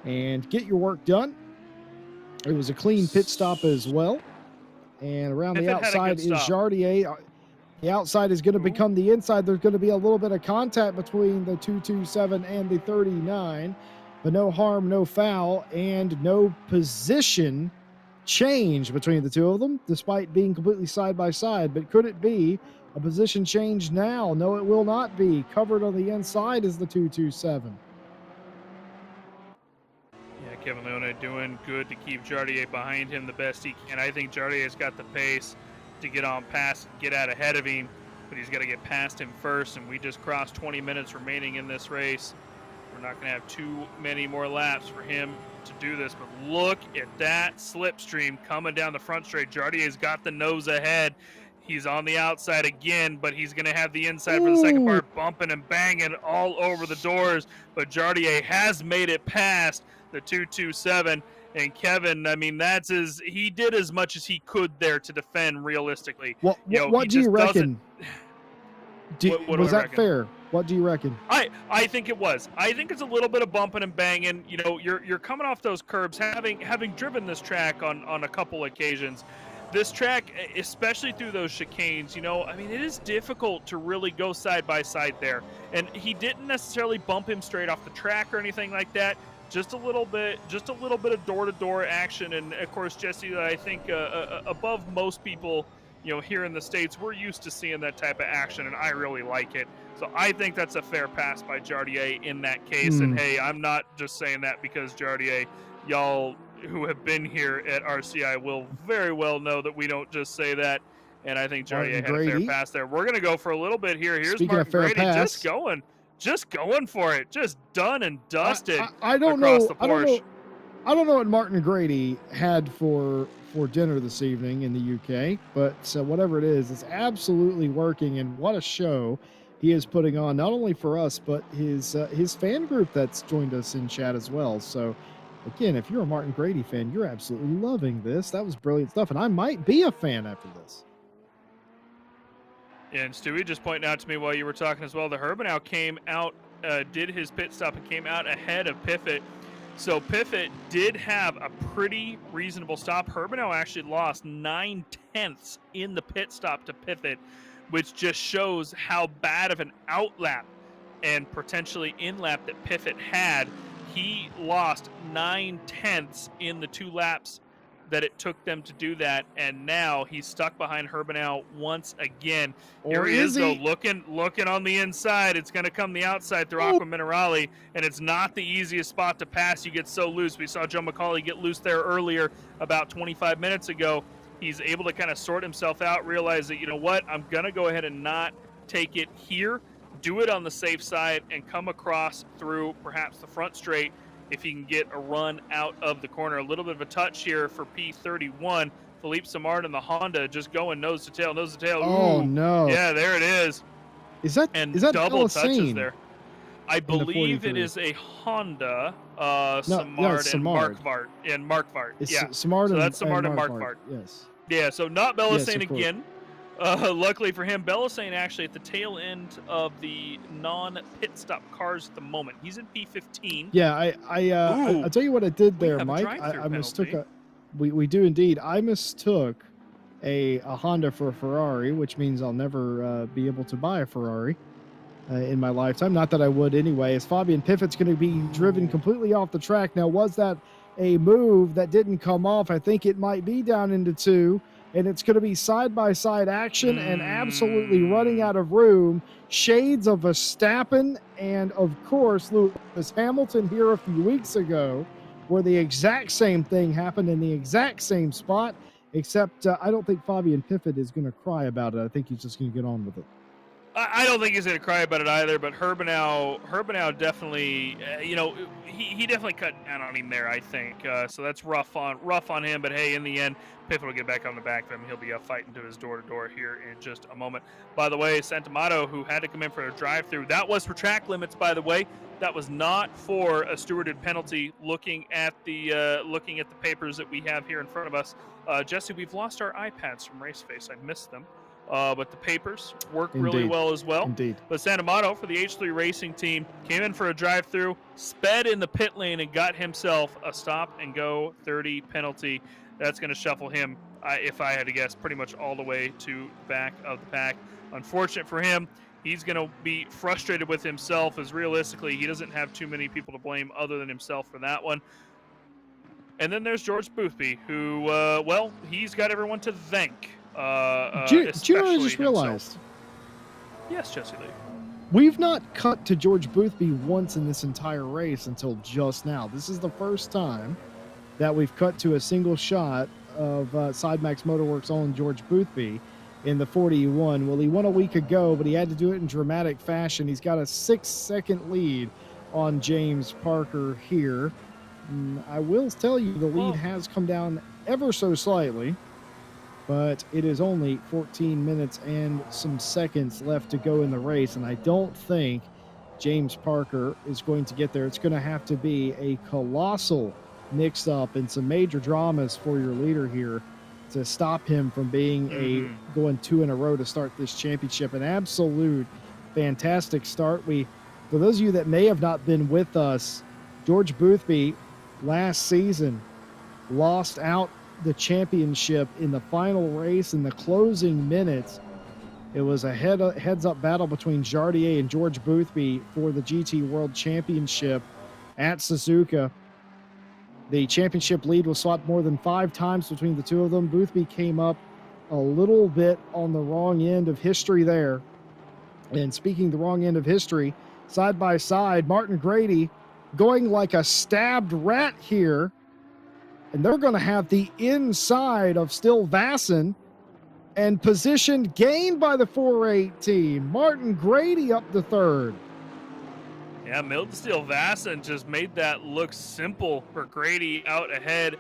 and get your work done? It was a clean pit stop as well. And around the outside is Jardier. The outside is going to become the inside. There's going to be a little bit of contact between the 227 and the 39, but no harm, no foul, and no position change between the two of them, despite being completely side by side. But could it be a position change now? No, it will not be. Covered on the inside is the 227. Yeah, Kevin Leone doing good to keep Jardier behind him the best he can. I think Jardier's got the pace to get on past, get out ahead of him, but he's got to get past him first, and we just crossed 20 minutes remaining in this race. We're not going to have too many more laps for him to do this, but look at that slipstream coming down the front straight. Jardier's got the nose ahead. He's on the outside again, but he's going to have the inside for the second part, bumping and banging all over the doors, but Jardier has made it past the 227. And Kevin, I mean, he did as much as he could there to defend realistically. What do you reckon? Was that fair? What do you reckon? I think it was. I think it's a little bit of bumping and banging. You know, you're coming off those curbs, having driven this track on a couple occasions. This track, especially through those chicanes, you know, I mean, it is difficult to really go side by side there. And he didn't necessarily bump him straight off the track or anything like that. Just a little bit of door-to-door action, and of course, Jesse, I think above most people, you know, here in the States, we're used to seeing that type of action, and I really like it. So I think that's a fair pass by Jardier in that case. And hey, I'm not just saying that because Jardier, y'all who have been here at RCI will very well know that we don't just say that. And I think Jardier had a fair pass there. We're gonna go for a little bit here. Here's Martin Grady just going for it, just done and dusted. I don't know. I don't know what Martin Grady had for dinner this evening in the UK, but whatever it is, it's absolutely working, and what a show he is putting on, not only for us, but his fan group that's joined us in chat as well. So, again, if you're a Martin Grady fan, you're absolutely loving this. That was brilliant stuff, and I might be a fan after this. And Stewie just pointing out to me while you were talking as well, the Herbenow came out, did his pit stop and came out ahead of Piffet. So Piffet did have a pretty reasonable stop. Herbenow actually lost 9/10 in the pit stop to Piffet, which just shows how bad of an outlap and potentially in-lap that Piffet had. He lost 9/10 in the 2 laps that it took them to do that, and now he's stuck behind Herbenow once again. Or Here he is, though, he? looking on the inside. It's going to come the outside through Aqua Minerale, and it's not the easiest spot to pass. You get so loose. We saw Joe McCauley get loose there earlier about 25 minutes ago. He's able to kind of sort himself out, realize that, you know what, I'm going to go ahead and not take it here, do it on the safe side, and come across through perhaps the front straight if he can get a run out of the corner. A little bit of a touch here for P31. Philippe Samard and the Honda just going nose to tail, nose to tail. Oh, Ooh. no. Yeah, there it is. Is that double touches Belisane there. I believe it is a Honda, Samard and Markvart. And Markvart, it's yeah. Samard so and, that's Samard and Markvart. Markvart. Yes. Yeah, so not Belisane Yes, again. Luckily for him, Belisane actually at the tail end of the non-pit stop cars at the moment. He's in P15. Yeah, I'll tell you what I did there, have a Mike. drive-through I mistook penalty. we do indeed. I mistook a Honda for a Ferrari, which means I'll never be able to buy a Ferrari in my lifetime. Not that I would anyway, as Fabian Piffet's going to be driven completely off the track. Now, was that a move that didn't come off? I think it might be down into 2. And it's going to be side-by-side action and absolutely running out of room. Shades of Verstappen and, of course, Lewis Hamilton here a few weeks ago, where the exact same thing happened in the exact same spot, except I don't think Fabian Piffet is going to cry about it. I think he's just going to get on with it. I don't think he's going to cry about it either, but Herbenow definitely, he definitely cut down on him there, I think. So that's rough on him, but hey, in the end, Piffet will get back on the back of him. He'll be fighting to his door-to-door here in just a moment. By the way, Santamato, who had to come in for a drive-through, that was for track limits, by the way. That was not for a stewarded penalty. Looking at the papers that we have here in front of us, Jesse, we've lost our iPads from Raceface. I missed them. But the papers work really well as well. Indeed. But Santamato for the H3 Racing team came in for a drive-through, sped in the pit lane, and got himself a stop-and-go 30 penalty. That's going to shuffle him, if I had to guess, pretty much all the way to the back of the pack. Unfortunate for him, he's going to be frustrated with himself, as realistically he doesn't have too many people to blame other than himself for that one. And then there's George Boothby, who, he's got everyone to thank. Do you know what I just realized? Yes, Jesse Lee. We've not cut to George Boothby once in this entire race until just now. This is the first time that we've cut to a single shot of SideMax Motorworks on George Boothby in the 40U1. Well, he won a week ago, but he had to do it in dramatic fashion. He's got a 6-second lead on James Parker here. I will tell you the lead has come down ever so slightly, but it is only 14 minutes and some seconds left to go in the race, and I don't think James Parker is going to get there. It's going to have to be a colossal mix-up and some major dramas for your leader here to stop him from being going 2 in a row to start this championship. An absolute fantastic start. For those of you that may have not been with us, George Boothby last season lost out the championship in the final race in the closing minutes. It was a heads-up battle between Jardier and George Boothby for the GT World Championship at Suzuka. The championship lead was swapped more than 5 times between the two of them. Boothby came up a little bit on the wrong end of history there. And speaking the wrong end of history, side by side, Martin Grady going like a stabbed rat here. And they're going to have the inside of Still Vasson, and position gained by the 4-8 team. Martin Grady up to 3rd. Yeah, Milton Steele Vasson just made that look simple for Grady out ahead.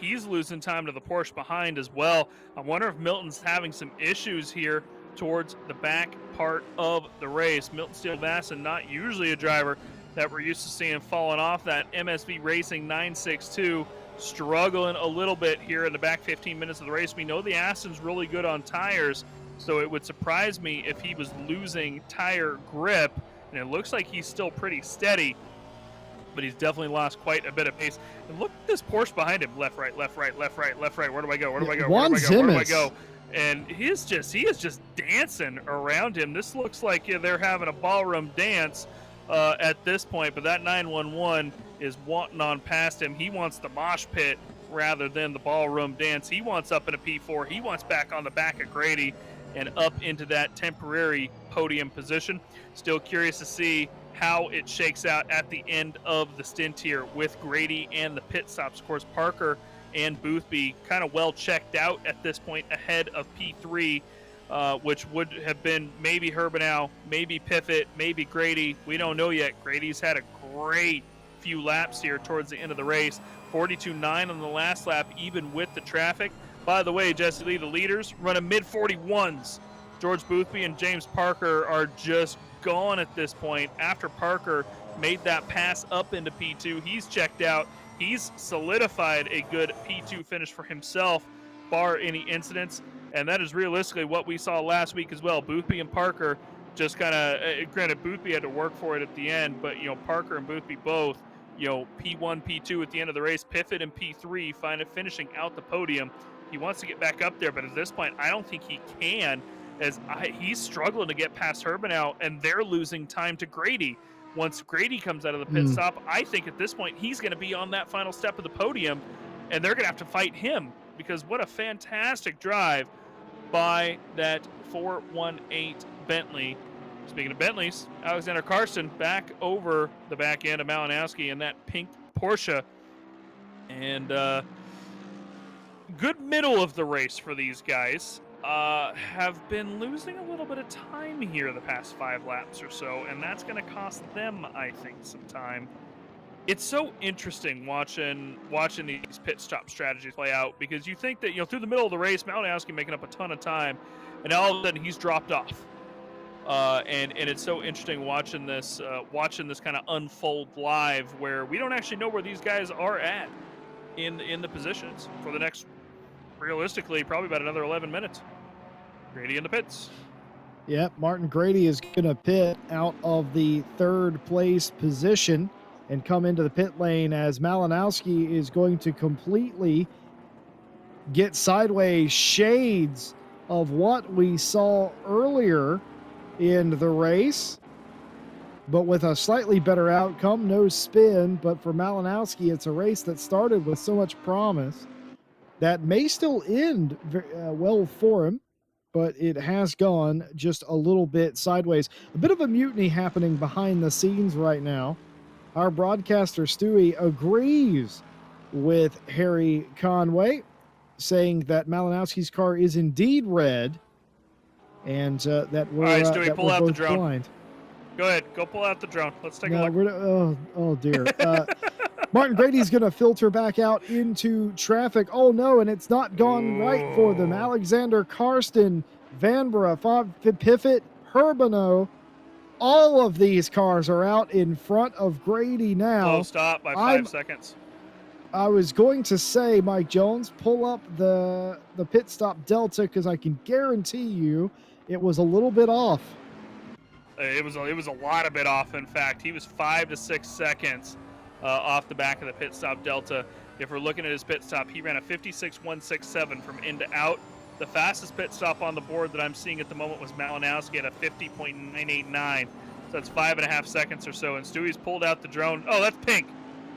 He's losing time to the Porsche behind as well. I wonder if Milton's having some issues here towards the back part of the race. Milton Steele Vasson, not usually a driver that we're used to seeing falling off that MSV Racing 962, struggling a little bit here in the back 15 minutes of the race. We know the Aston's really good on tires, so it would surprise me if he was losing tire grip, and it looks like he's still pretty steady, but he's definitely lost quite a bit of pace. And look at this Porsche behind him. Left, right, left, right, left, right, left, right. Where do I go? Where do I go? Where do I go? Where do I go? And he is just dancing around him. This looks like they're having a ballroom dance at this point, but that 911 is wanting on past him. He wants the mosh pit rather than the ballroom dance. He wants up in a P4. He wants back on the back of Grady and up into that temporary podium position. Still curious to see how it shakes out at the end of the stint here with Grady and the pit stops. Of course, Parker and Boothby kind of well checked out at this point ahead of P3, which would have been maybe Herbenow, maybe Piffett, maybe Grady. We don't know yet. Grady's had a great few laps here towards the end of the race. 42.9 on the last lap, even with the traffic. By the way, Jesse Lee, the leaders, running mid-41s. George Boothby and James Parker are just gone at this point. After Parker made that pass up into P2, he's checked out. He's solidified a good P2 finish for himself, bar any incidents. And that is realistically what we saw last week as well. Boothby and Parker just kind of, granted, Boothby had to work for it at the end, but, Parker and Boothby both, P1, P2 at the end of the race. Piffett and P3 finishing out the podium. He wants to get back up there, but at this point, I don't think he can, as he's struggling to get past Herbenow, and they're losing time to Grady. Once Grady comes out of the pit stop, I think at this point, he's going to be on that final step of the podium, and they're going to have to fight him, because what a fantastic drive by that 418 Bentley. Speaking of Bentleys, Alexander Karsten back over the back end of Malinowski in that pink Porsche. And good middle of the race for these guys. Have been losing a little bit of time here the past 5 laps or so, and that's going to cost them, I think, some time. It's so interesting watching these pit stop strategies play out, because you think that, through the middle of the race, Malinowski making up a ton of time, and all of a sudden he's dropped off. And it's so interesting watching this kind of unfold live, where we don't actually know where these guys are at in the positions for the next, realistically, probably about another 11 minutes. Grady in the pits. Yep, Martin Grady is going to pit out of the 3rd place position and come into the pit lane, as Malinowski is going to completely get sideways shades of what we saw earlier in the race, but with a slightly better outcome. No spin, but for Malinowski, it's a race that started with so much promise that may still end well for him, but it has gone just a little bit sideways. A bit of a mutiny happening behind the scenes right now. Our broadcaster, Stewie, agrees with Harry Conway, saying that Malinowski's car is indeed red, and that we're, all right, Stewie, that pull we're out the both drone. blind. Go ahead. Go pull out the drone. Let's take a look. Oh, dear. Martin Grady's going to filter back out into traffic. Oh, no, and it's not gone right for them. Alexander Karsten, Vanbrugh, Piffett, Herbenow, all of these cars are out in front of Grady now. Slow stop by 5 seconds. I was going to say, Mike Jones, pull up the pit stop delta, because I can guarantee you it was a little bit off. It was a lot of bit off. In fact, he was 5 to 6 seconds off the back of the pit stop delta. If we're looking at his pit stop, he ran a 56.167 from in to out. The fastest pit stop on the board that I'm seeing at the moment was Malinowski at a 50.989. So that's 5.5 seconds or so. And Stewie's pulled out the drone. Oh, that's pink.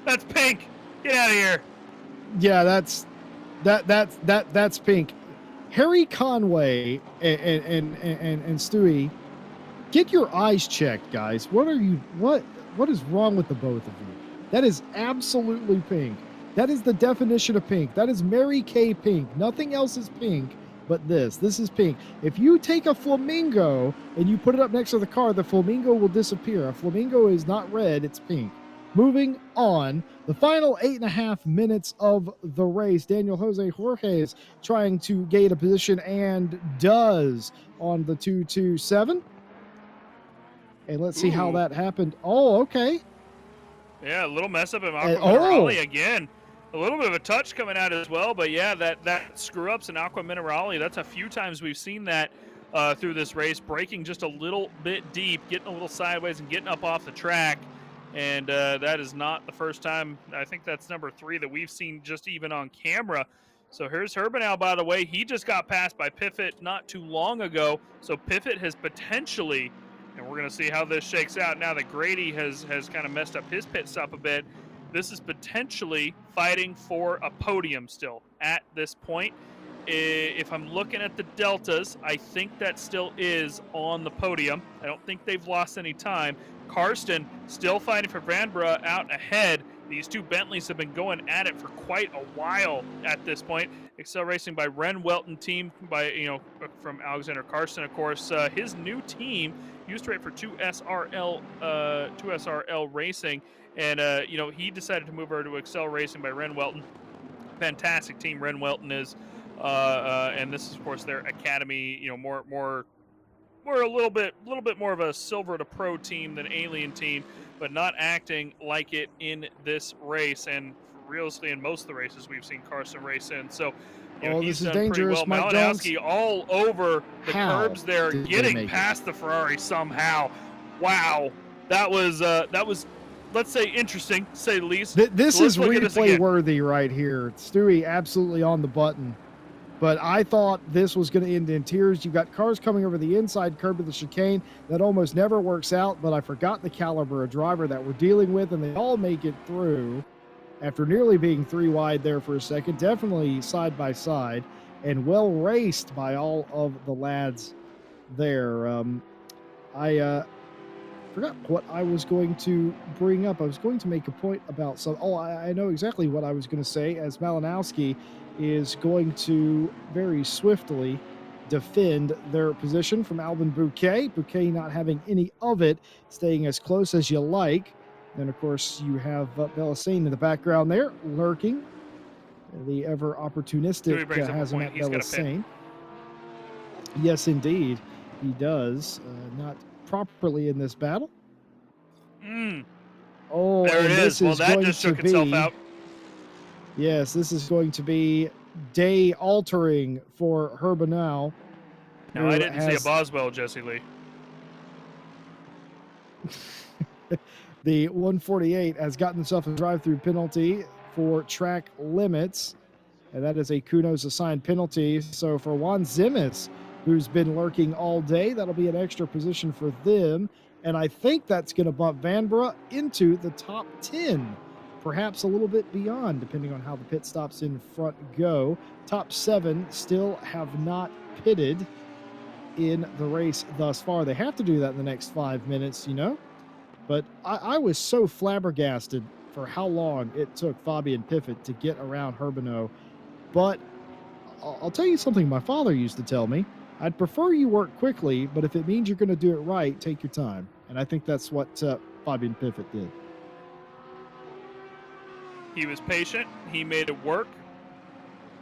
That's pink. Get out of here. Yeah, that's pink. Harry Conway and Stewie, get your eyes checked, guys. What is wrong with the both of you? That is absolutely pink. That is the definition of pink. That is Mary Kay pink. Nothing else is pink but this is pink. If you take a flamingo and you put it up next to the car, the flamingo will disappear. A flamingo is not red, it's pink. Moving on, the final 8.5 minutes of the race. Daniel Jose Jorge is trying to gain a position and does on the 227. And let's see how that happened. Oh, okay. Yeah, a little mess up in Aqua Minerale again. A little bit of a touch coming out as well, but yeah, that screw-ups in Aqua Minerale, that's a few times we've seen that through this race, breaking just a little bit deep, getting a little sideways and getting up off the track. And that is not the first time. I think that's number 3 that we've seen just even on camera. So here's Herbenow, by the way. He just got passed by Piffet not too long ago. So Piffet has potentially, and we're going to see how this shakes out now that Grady has kind of messed up his pit stop a bit. This is potentially fighting for a podium still at this point. If I'm looking at the deltas, I think that still is on the podium. I don't think they've lost any time. Karsten still fighting for Vanbrugh out ahead. These two Bentleys have been going at it for quite a while at this point. Excel Racing by Ren Welton team by, from Alexander Karsten, of course. His new team used to rate for 2SRL Racing, and he decided to move over to Excel Racing by Ren Welton. Fantastic team Ren Welton is, and this is of course their academy. We're a little bit more of a silver to pro team than alien team, but not acting like it in this race, and realistically in most of the races we've seen Carson race in. So he's done dangerous, pretty well. Malinowski all over the curbs there, getting past the Ferrari somehow. Wow, that was let's say interesting, to say the least. This is replay worthy right here. Stewie absolutely on the button. But I thought this was going to end in tears. You've got cars coming over the inside curb of the chicane. That almost never works out, but I forgot the caliber of driver that we're dealing with, and they all make it through after nearly being 3 wide there for a second. Definitely side by side, and well raced by all of the lads there. I forgot what I was going to bring up. I was going to make a point about some. Oh, I know exactly what I was going to say, as Malinowski is going to very swiftly defend their position from Albin Bouquet. Bouquet not having any of it, staying as close as you like. Then, of course, you have Bellassane in the background there, lurking. The ever opportunistic Hazamat Bellassane. Yes, indeed, he does. Not properly in this battle. Oh, there it is. Well, that just shook itself out. Yes, this is going to be day-altering for Herbenow. No, I didn't see a Boswell, Jesse Lee. The 148 has gotten himself a drive-through penalty for track limits, and that is a Kuno's assigned penalty. So for Juan Zimis, who's been lurking all day, that'll be an extra position for them, and I think that's going to bump Vanbrugh into the top 10. Perhaps a little bit beyond, depending on how the pit stops in front go. Top 7 still have not pitted in the race thus far. They have to do that in the next 5 minutes, But I was so flabbergasted for how long it took Fabian Piffet to get around Herbenow. But I'll tell you something my father used to tell me. I'd prefer you work quickly, but if it means you're going to do it right, take your time. And I think that's what Fabian Piffet did. He was patient. He made it work.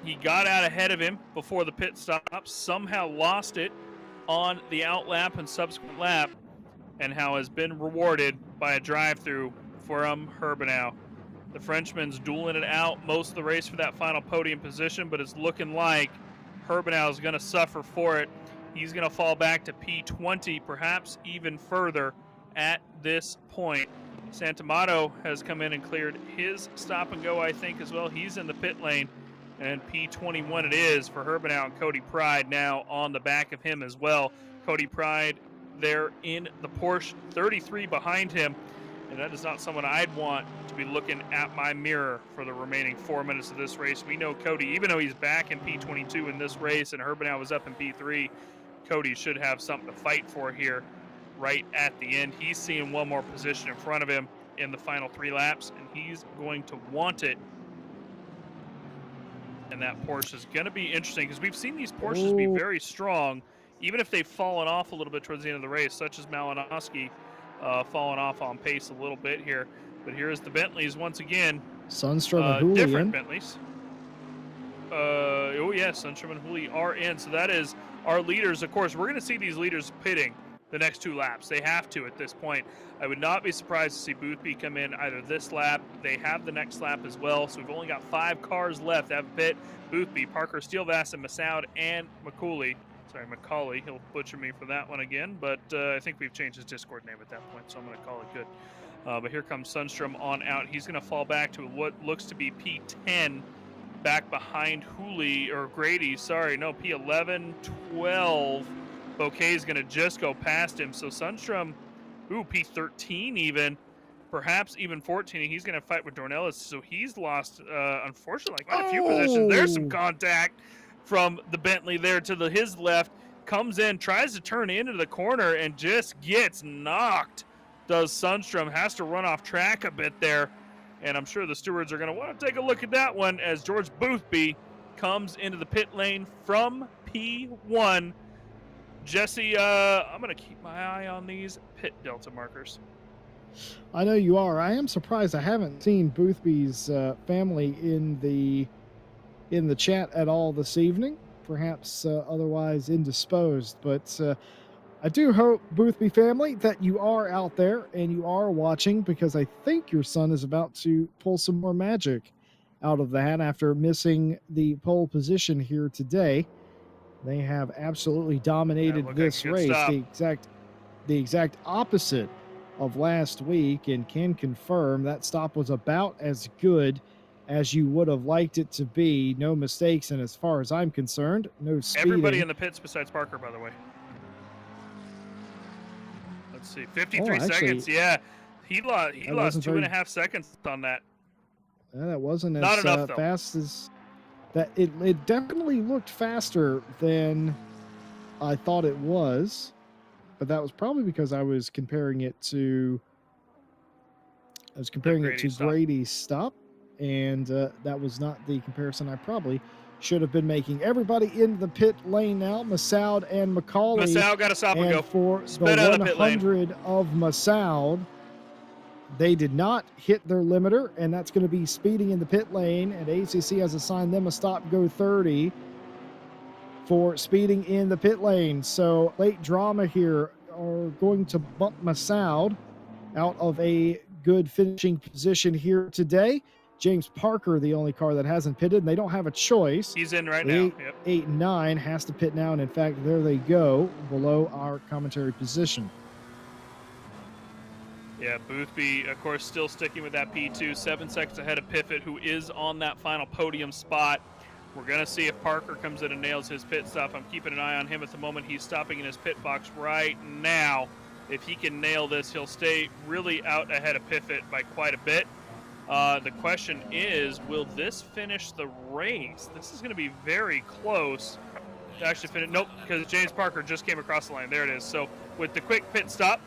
He got out ahead of him before the pit stop, somehow lost it on the out lap and subsequent lap, and how has been rewarded by a drive-through from Herbenow. The Frenchman's dueling it out most of the race for that final podium position, but it's looking like Herbenow is going to suffer for it. He's going to fall back to P20, perhaps even further at this point. Santamato has come in and cleared his stop and go, I think, as well. He's in the pit lane, and P21 it is for Herbenow, and Cody Pride now on the back of him as well. Cody Pride there in the Porsche 33 behind him, and that is not someone I'd want to be looking at my mirror for the remaining 4 minutes of this race. We know Cody, even though he's back in P22 in this race and Herbenow was up in P3, Cody should have something to fight for here right at the end. He's seeing one more position in front of him in the final 3 laps, and he's going to want it. And that Porsche is going to be interesting because we've seen these Porsches be very strong, even if they've fallen off a little bit towards the end of the race, such as Malinowski falling off on pace a little bit here. But here's the Bentleys once again. Sundstrom and Hooley different in. Bentleys. Oh, yeah, Sundstrom and Hooley are in. So that is our leaders. Of course, we're going to see these leaders pitting the next 2 laps. They have to at this point. I would not be surprised to see Boothby come in either this lap. They have the next lap as well. So we've only got 5 cars left that have pit. Boothby, Parker, Steelvass, and Massoud, and McCauley. Sorry, Macaulay. He'll butcher me for that one again. But I think we've changed his Discord name at that point, so I'm going to call it good. But here comes Sundstrom on out. He's going to fall back to what looks to be P10, back behind Hooley, or Grady, sorry. No, P11, 12. Bouquet's going to just go past him. So Sundstrom, P13 even, perhaps even 14. He's going to fight with Dornelis. So he's lost, unfortunately, quite a few positions. There's some contact from the Bentley there to his left. Comes in, tries to turn into the corner, and just gets knocked. Does Sundstrom, has to run off track a bit there. And I'm sure the stewards are going to want to take a look at that one as George Boothby comes into the pit lane from P1. Jesse, I'm going to keep my eye on these pit delta markers. I know you are. I am surprised I haven't seen Boothby's family in the chat at all this evening. Perhaps otherwise indisposed, but I do hope, Boothby family, that you are out there and you are watching, because I think your son is about to pull some more magic out of the hat after missing the pole position here today. They have absolutely dominated this race, the exact opposite of last week, and can confirm that stop was about as good as you would have liked it to be. No mistakes, and as far as I'm concerned, no speeding. Everybody in the pits besides Parker, by the way. Let's see, 53 seconds. Yeah, he lost 2.5 seconds on that. Yeah, that wasn't as fast as that. It definitely looked faster than I thought it was, but that was probably because I was comparing it to Grady's stop, and that was not the comparison I probably should have been making. Everybody in the pit lane now. Massoud and Macaulay. Massoud got to stop and go. For the 100 of Massoud, they did not hit their limiter, and that's going to be speeding in the pit lane, and ACC has assigned them a stop go 30 for speeding in the pit lane. So late drama here are going to bump Massoud out of a good finishing position here today. James Parker, the only car that hasn't pitted, and they don't have a choice. He's in right now. 8 and 9 has to pit now, and in fact, there they go below our commentary position. Yeah, Boothby, of course, still sticking with that P2, 7 seconds ahead of Piffett, who is on that final podium spot. We're going to see if Parker comes in and nails his pit stop. I'm keeping an eye on him at the moment. He's stopping in his pit box right now. If he can nail this, he'll stay really out ahead of Piffett by quite a bit. The question is, will this finish the race? This is going to be very close to actually finish. Nope, because James Parker just came across the line. There it is. So with the quick pit stop,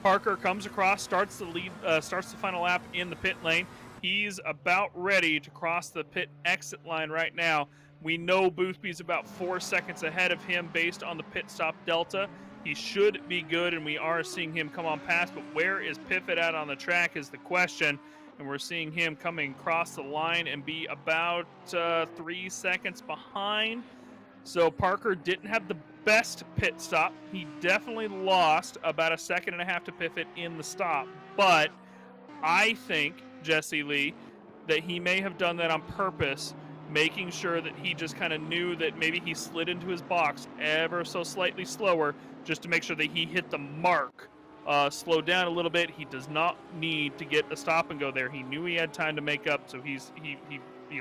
Parker comes across, starts the final lap in the pit lane. He's about ready to cross the pit exit line right now. We know Boothby's about 4 seconds ahead of him based on the pit stop delta. He should be good, and we are seeing him come on past, but where is Piffett at on the track is the question. And we're seeing him coming across the line and be about 3 seconds behind. So Parker didn't have the best pit stop. He definitely lost about 1.5 seconds to Piffett in the stop. But I think, Jesse Lee, that he may have done that on purpose, making sure that he just kind of knew that maybe he slid into his box ever so slightly slower just to make sure that he hit the mark. Slow down a little bit. He does not need to get a stop and go there. He knew he had time to make up, so he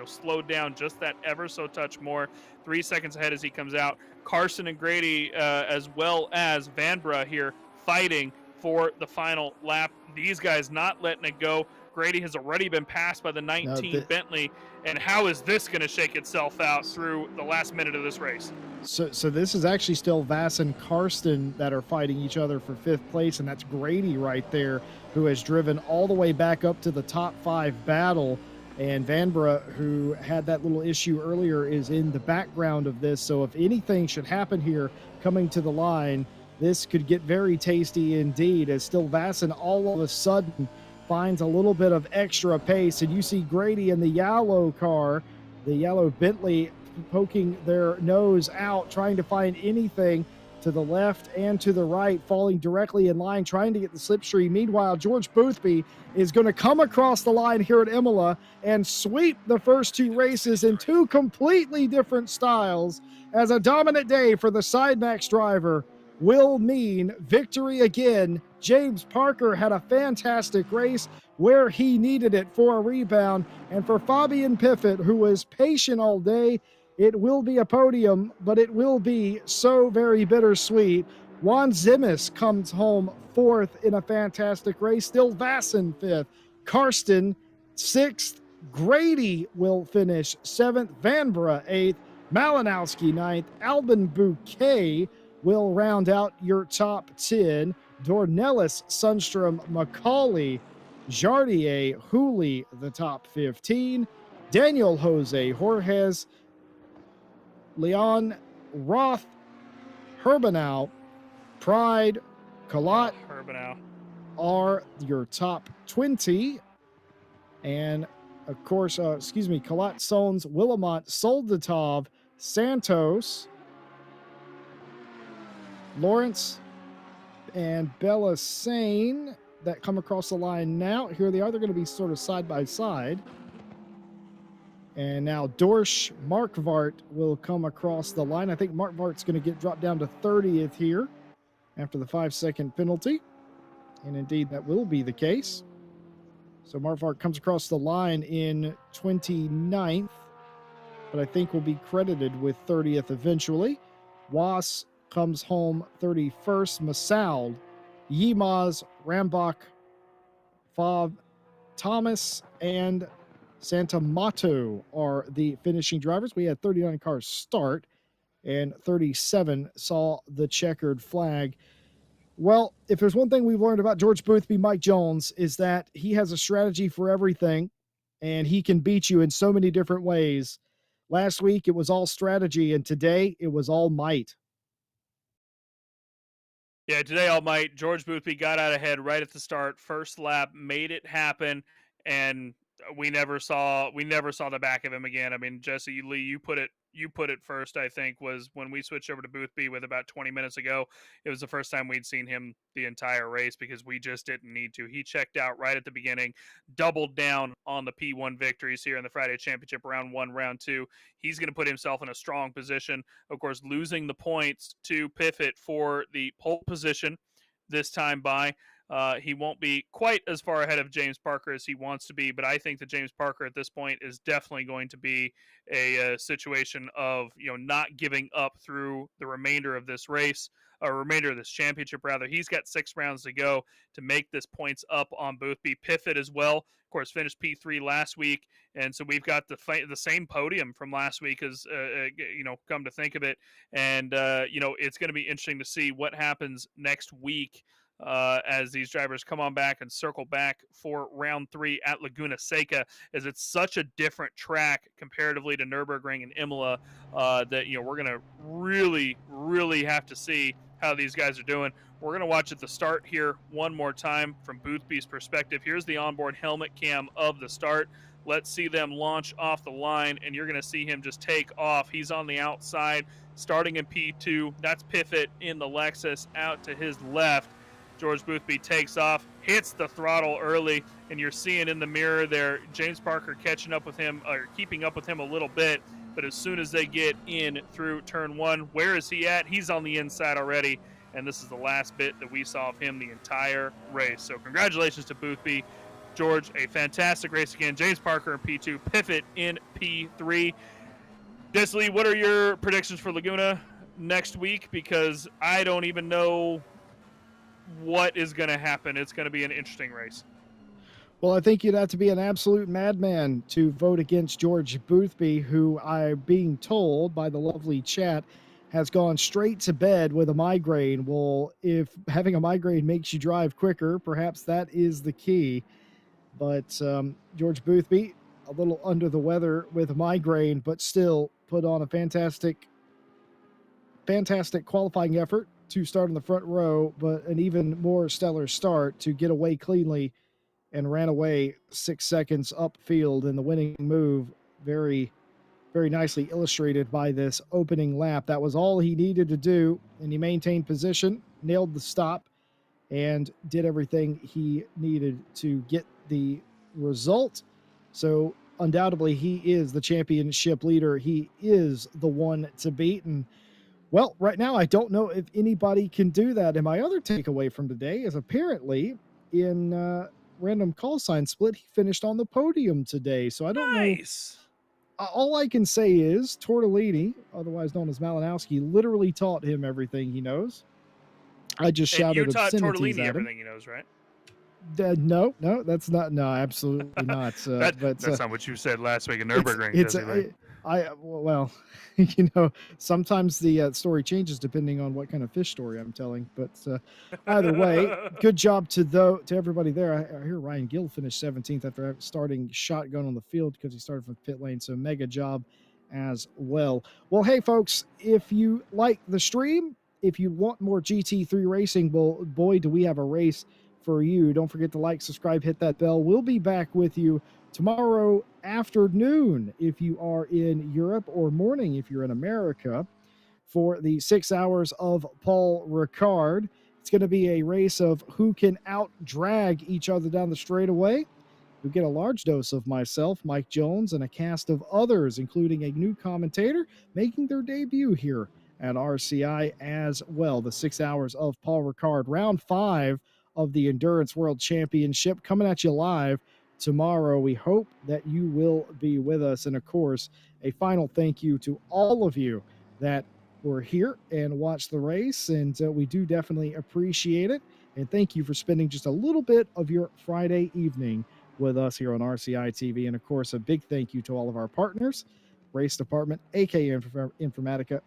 slowed down just that ever so touch more. 3 seconds ahead as he comes out. Carson and Grady, as well as Vanbrugh here, fighting for the final lap. These guys not letting it go. Grady has already been passed by the 19 Bentley, and how is this going to shake itself out through the last minute of this race? So this is actually still Vass and Karsten that are fighting each other for 5th place, and that's Grady right there, who has driven all the way back up to the top 5 battle And Vanbrugh, who had that little issue earlier, is in the background of this. So if anything should happen here coming to the line, this could get very tasty indeed, as Still Vasson all of a sudden finds a little bit of extra pace. And you see Grady in the yellow car, the yellow Bentley, poking their nose out, trying to find anything to the left and to the right, falling directly in line, trying to get the slipstream. Meanwhile, George Boothby is going to come across the line here at Imola and sweep the first two races in two completely different styles, as a dominant day for the Sidemax driver will mean victory again. James Parker had a fantastic race where he needed it for a rebound. And for Fabian Piffet, who was patient all day, it will be a podium, but it will be so very bittersweet. Juan Zimis comes home fourth in a fantastic race. Still Vasson fifth. Karsten sixth. Grady will finish seventh. Vanbrugh eighth. Malinowski ninth. Albin Bouquet will round out your top 10. Dornelis, Sundstrom, Macaulay, Jardier, Hooley, the top 15. Daniel Jose, Jorges, Leon, Roth, Herbenow, Pride, Kalat Herbenow are your top 20. And of course, Kalat, Sones, Willamont, Soldatov, Santos, Lawrence, and Bella Sane that come across the line now. Here they are. They're going to be sort of side by side. And now Dorsch Markvart will come across the line. I think Markvart's going to get dropped down to 30th here after the 5-second penalty. And indeed, that will be the case. So Markvart comes across the line in 29th, but I think will be credited with 30th eventually. Was comes home 31st. Massoud, Yimaz, Rambach, Fav, Thomas, and Santa Mato are the finishing drivers. We had 39 cars start, and 37 saw the checkered flag. Well, if there's one thing we've learned about George Boothby, Mike Jones, is that he has a strategy for everything, and he can beat you in so many different ways. Last week, it was all strategy, and today, it was all might. Yeah, today all might. George Boothby got out ahead right at the start, first lap, made it happen, and we never saw the back of him again. I mean, Jesse Lee, you put it first, I think, was when we switched over to Boothby with about 20 minutes ago. It was the first time we'd seen him the entire race because we just didn't need to. He checked out right at the beginning, doubled down on the P1 victories here in the Friday Championship, round 1, round 2. He's going to put himself in a strong position. Of course, losing the points to Piffet for the pole position this time by. He won't be quite as far ahead of James Parker as he wants to be, but I think that James Parker at this point is definitely going to be a situation of not giving up through the remainder of this race, or remainder of this championship rather. He's got 6 rounds to go to make this points up on Boothby. Piffet as well, of course, finished P3 last week, and so we've got the same podium from last week as come to think of it, and it's going to be interesting to see what happens next week as these drivers come on back and circle back for round 3 at Laguna Seca, as it's such a different track comparatively to Nürburgring and Imola that we're going to really, really have to see how these guys are doing. We're going to watch at the start here one more time from Boothby's perspective. Here's the onboard helmet cam of the start. Let's see them launch off the line, and you're going to see him just take off. He's on the outside, starting in P2. That's Piffet in the Lexus out to his left. George Boothby takes off, hits the throttle early, and you're seeing in the mirror there James Parker catching up with him, or keeping up with him a little bit. But as soon as they get in through turn 1, where is he at? He's on the inside already, and this is the last bit that we saw of him the entire race. So congratulations to Boothby. George, a fantastic race again. James Parker in P2, Piffet in P3. Desley, what are your predictions for Laguna next week? Because I don't even know what is going to happen. It's going to be an interesting race. Well, I think you'd have to be an absolute madman to vote against George Boothby, who I'm being told by the lovely chat has gone straight to bed with a migraine. Well, if having a migraine makes you drive quicker, perhaps that is the key. But George Boothby, a little under the weather with a migraine, but still put on a fantastic qualifying effort to start in the front row, but an even more stellar start to get away cleanly and ran away 6 seconds upfield in the winning move. Very, very nicely illustrated by this opening lap. That was all he needed to do, and he maintained position, nailed the stop, and did everything he needed to get the result. So undoubtedly, he is the championship leader. He is the one to beat. And well, right now, I don't know if anybody can do that. And my other takeaway from today is apparently in random call sign split, he finished on the podium today. So I don't know. Nice. All I can say is Tortellini, otherwise known as Malinowski, literally taught him everything he knows. I just And shouted you taught obscenities Tortellini at him. everything he knows, right? No, that's not. No, absolutely not. But That's not what you said last week in Nürburgring. Well, sometimes the story changes depending on what kind of fish story I'm telling. But either way, good job to everybody there. I hear Ryan Gill finished 17th after starting shotgun on the field because he started from pit lane. So mega job as well. Well, hey folks, if you like the stream, if you want more GT3 racing, well, boy, do we have a race for you. Don't forget to like, subscribe, hit that bell. We'll be back with you tomorrow afternoon if you are in Europe, or morning if you're in America, for the 6 hours of Paul Ricard. It's going to be a race of who can out drag each other down the straightaway. We get a large dose of myself, Mike Jones, and a cast of others, including a new commentator making their debut here at RCI as well. The 6 hours of Paul Ricard, round 5 of the Endurance World Championship, coming at you live tomorrow. We hope that you will be with us. And of course, a final thank you to all of you that were here and watched the race. And we do definitely appreciate it. And thank you for spending just a little bit of your Friday evening with us here on RCI TV. And of course, a big thank you to all of our partners, Race Department, aka Informatica,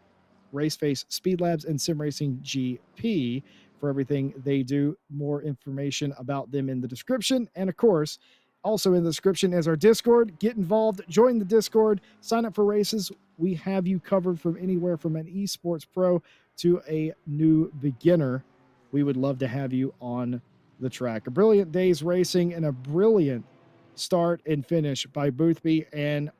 Raceface, Speed Labs, and Sim Racing GP for everything they do. More information about them in the description. And of course, also in the description is our Discord. Get involved, join the Discord, sign up for races. We have you covered from anywhere from an esports pro to a new beginner. We would love to have you on the track. A brilliant day's racing and a brilliant start and finish by Boothby. And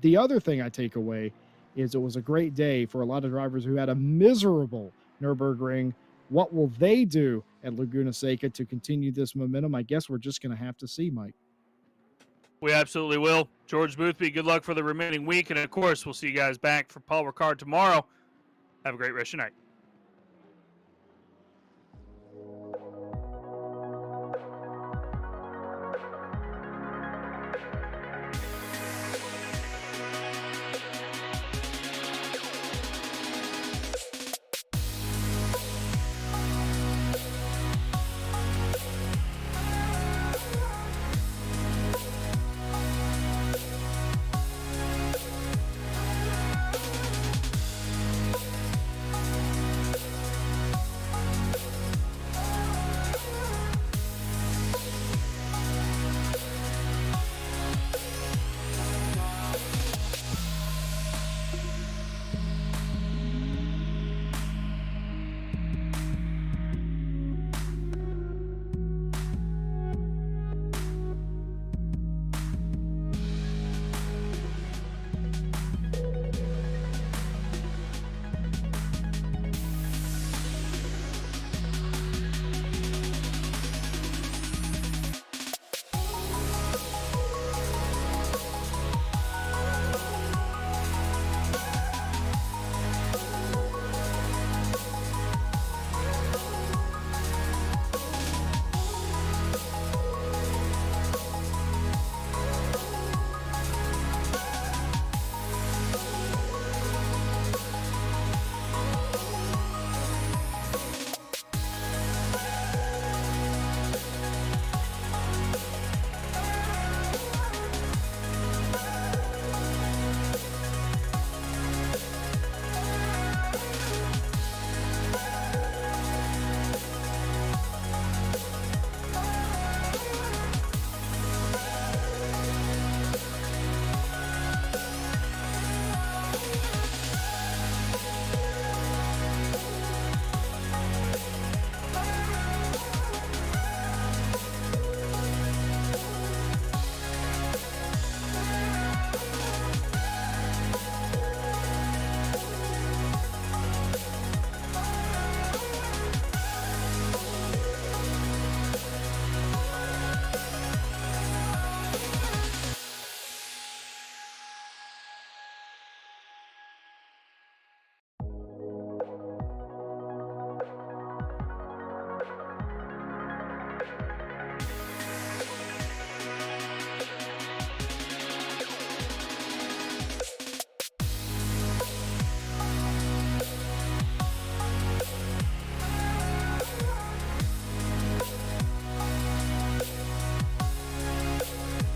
the other thing I take away is it was a great day for a lot of drivers who had a miserable Nürburgring. What will they do at Laguna Seca to continue this momentum? I guess we're just going to have to see, Mike. We absolutely will. George Boothby, good luck for the remaining week. And of course, we'll see you guys back for Paul Ricard tomorrow. Have a great rest of your night.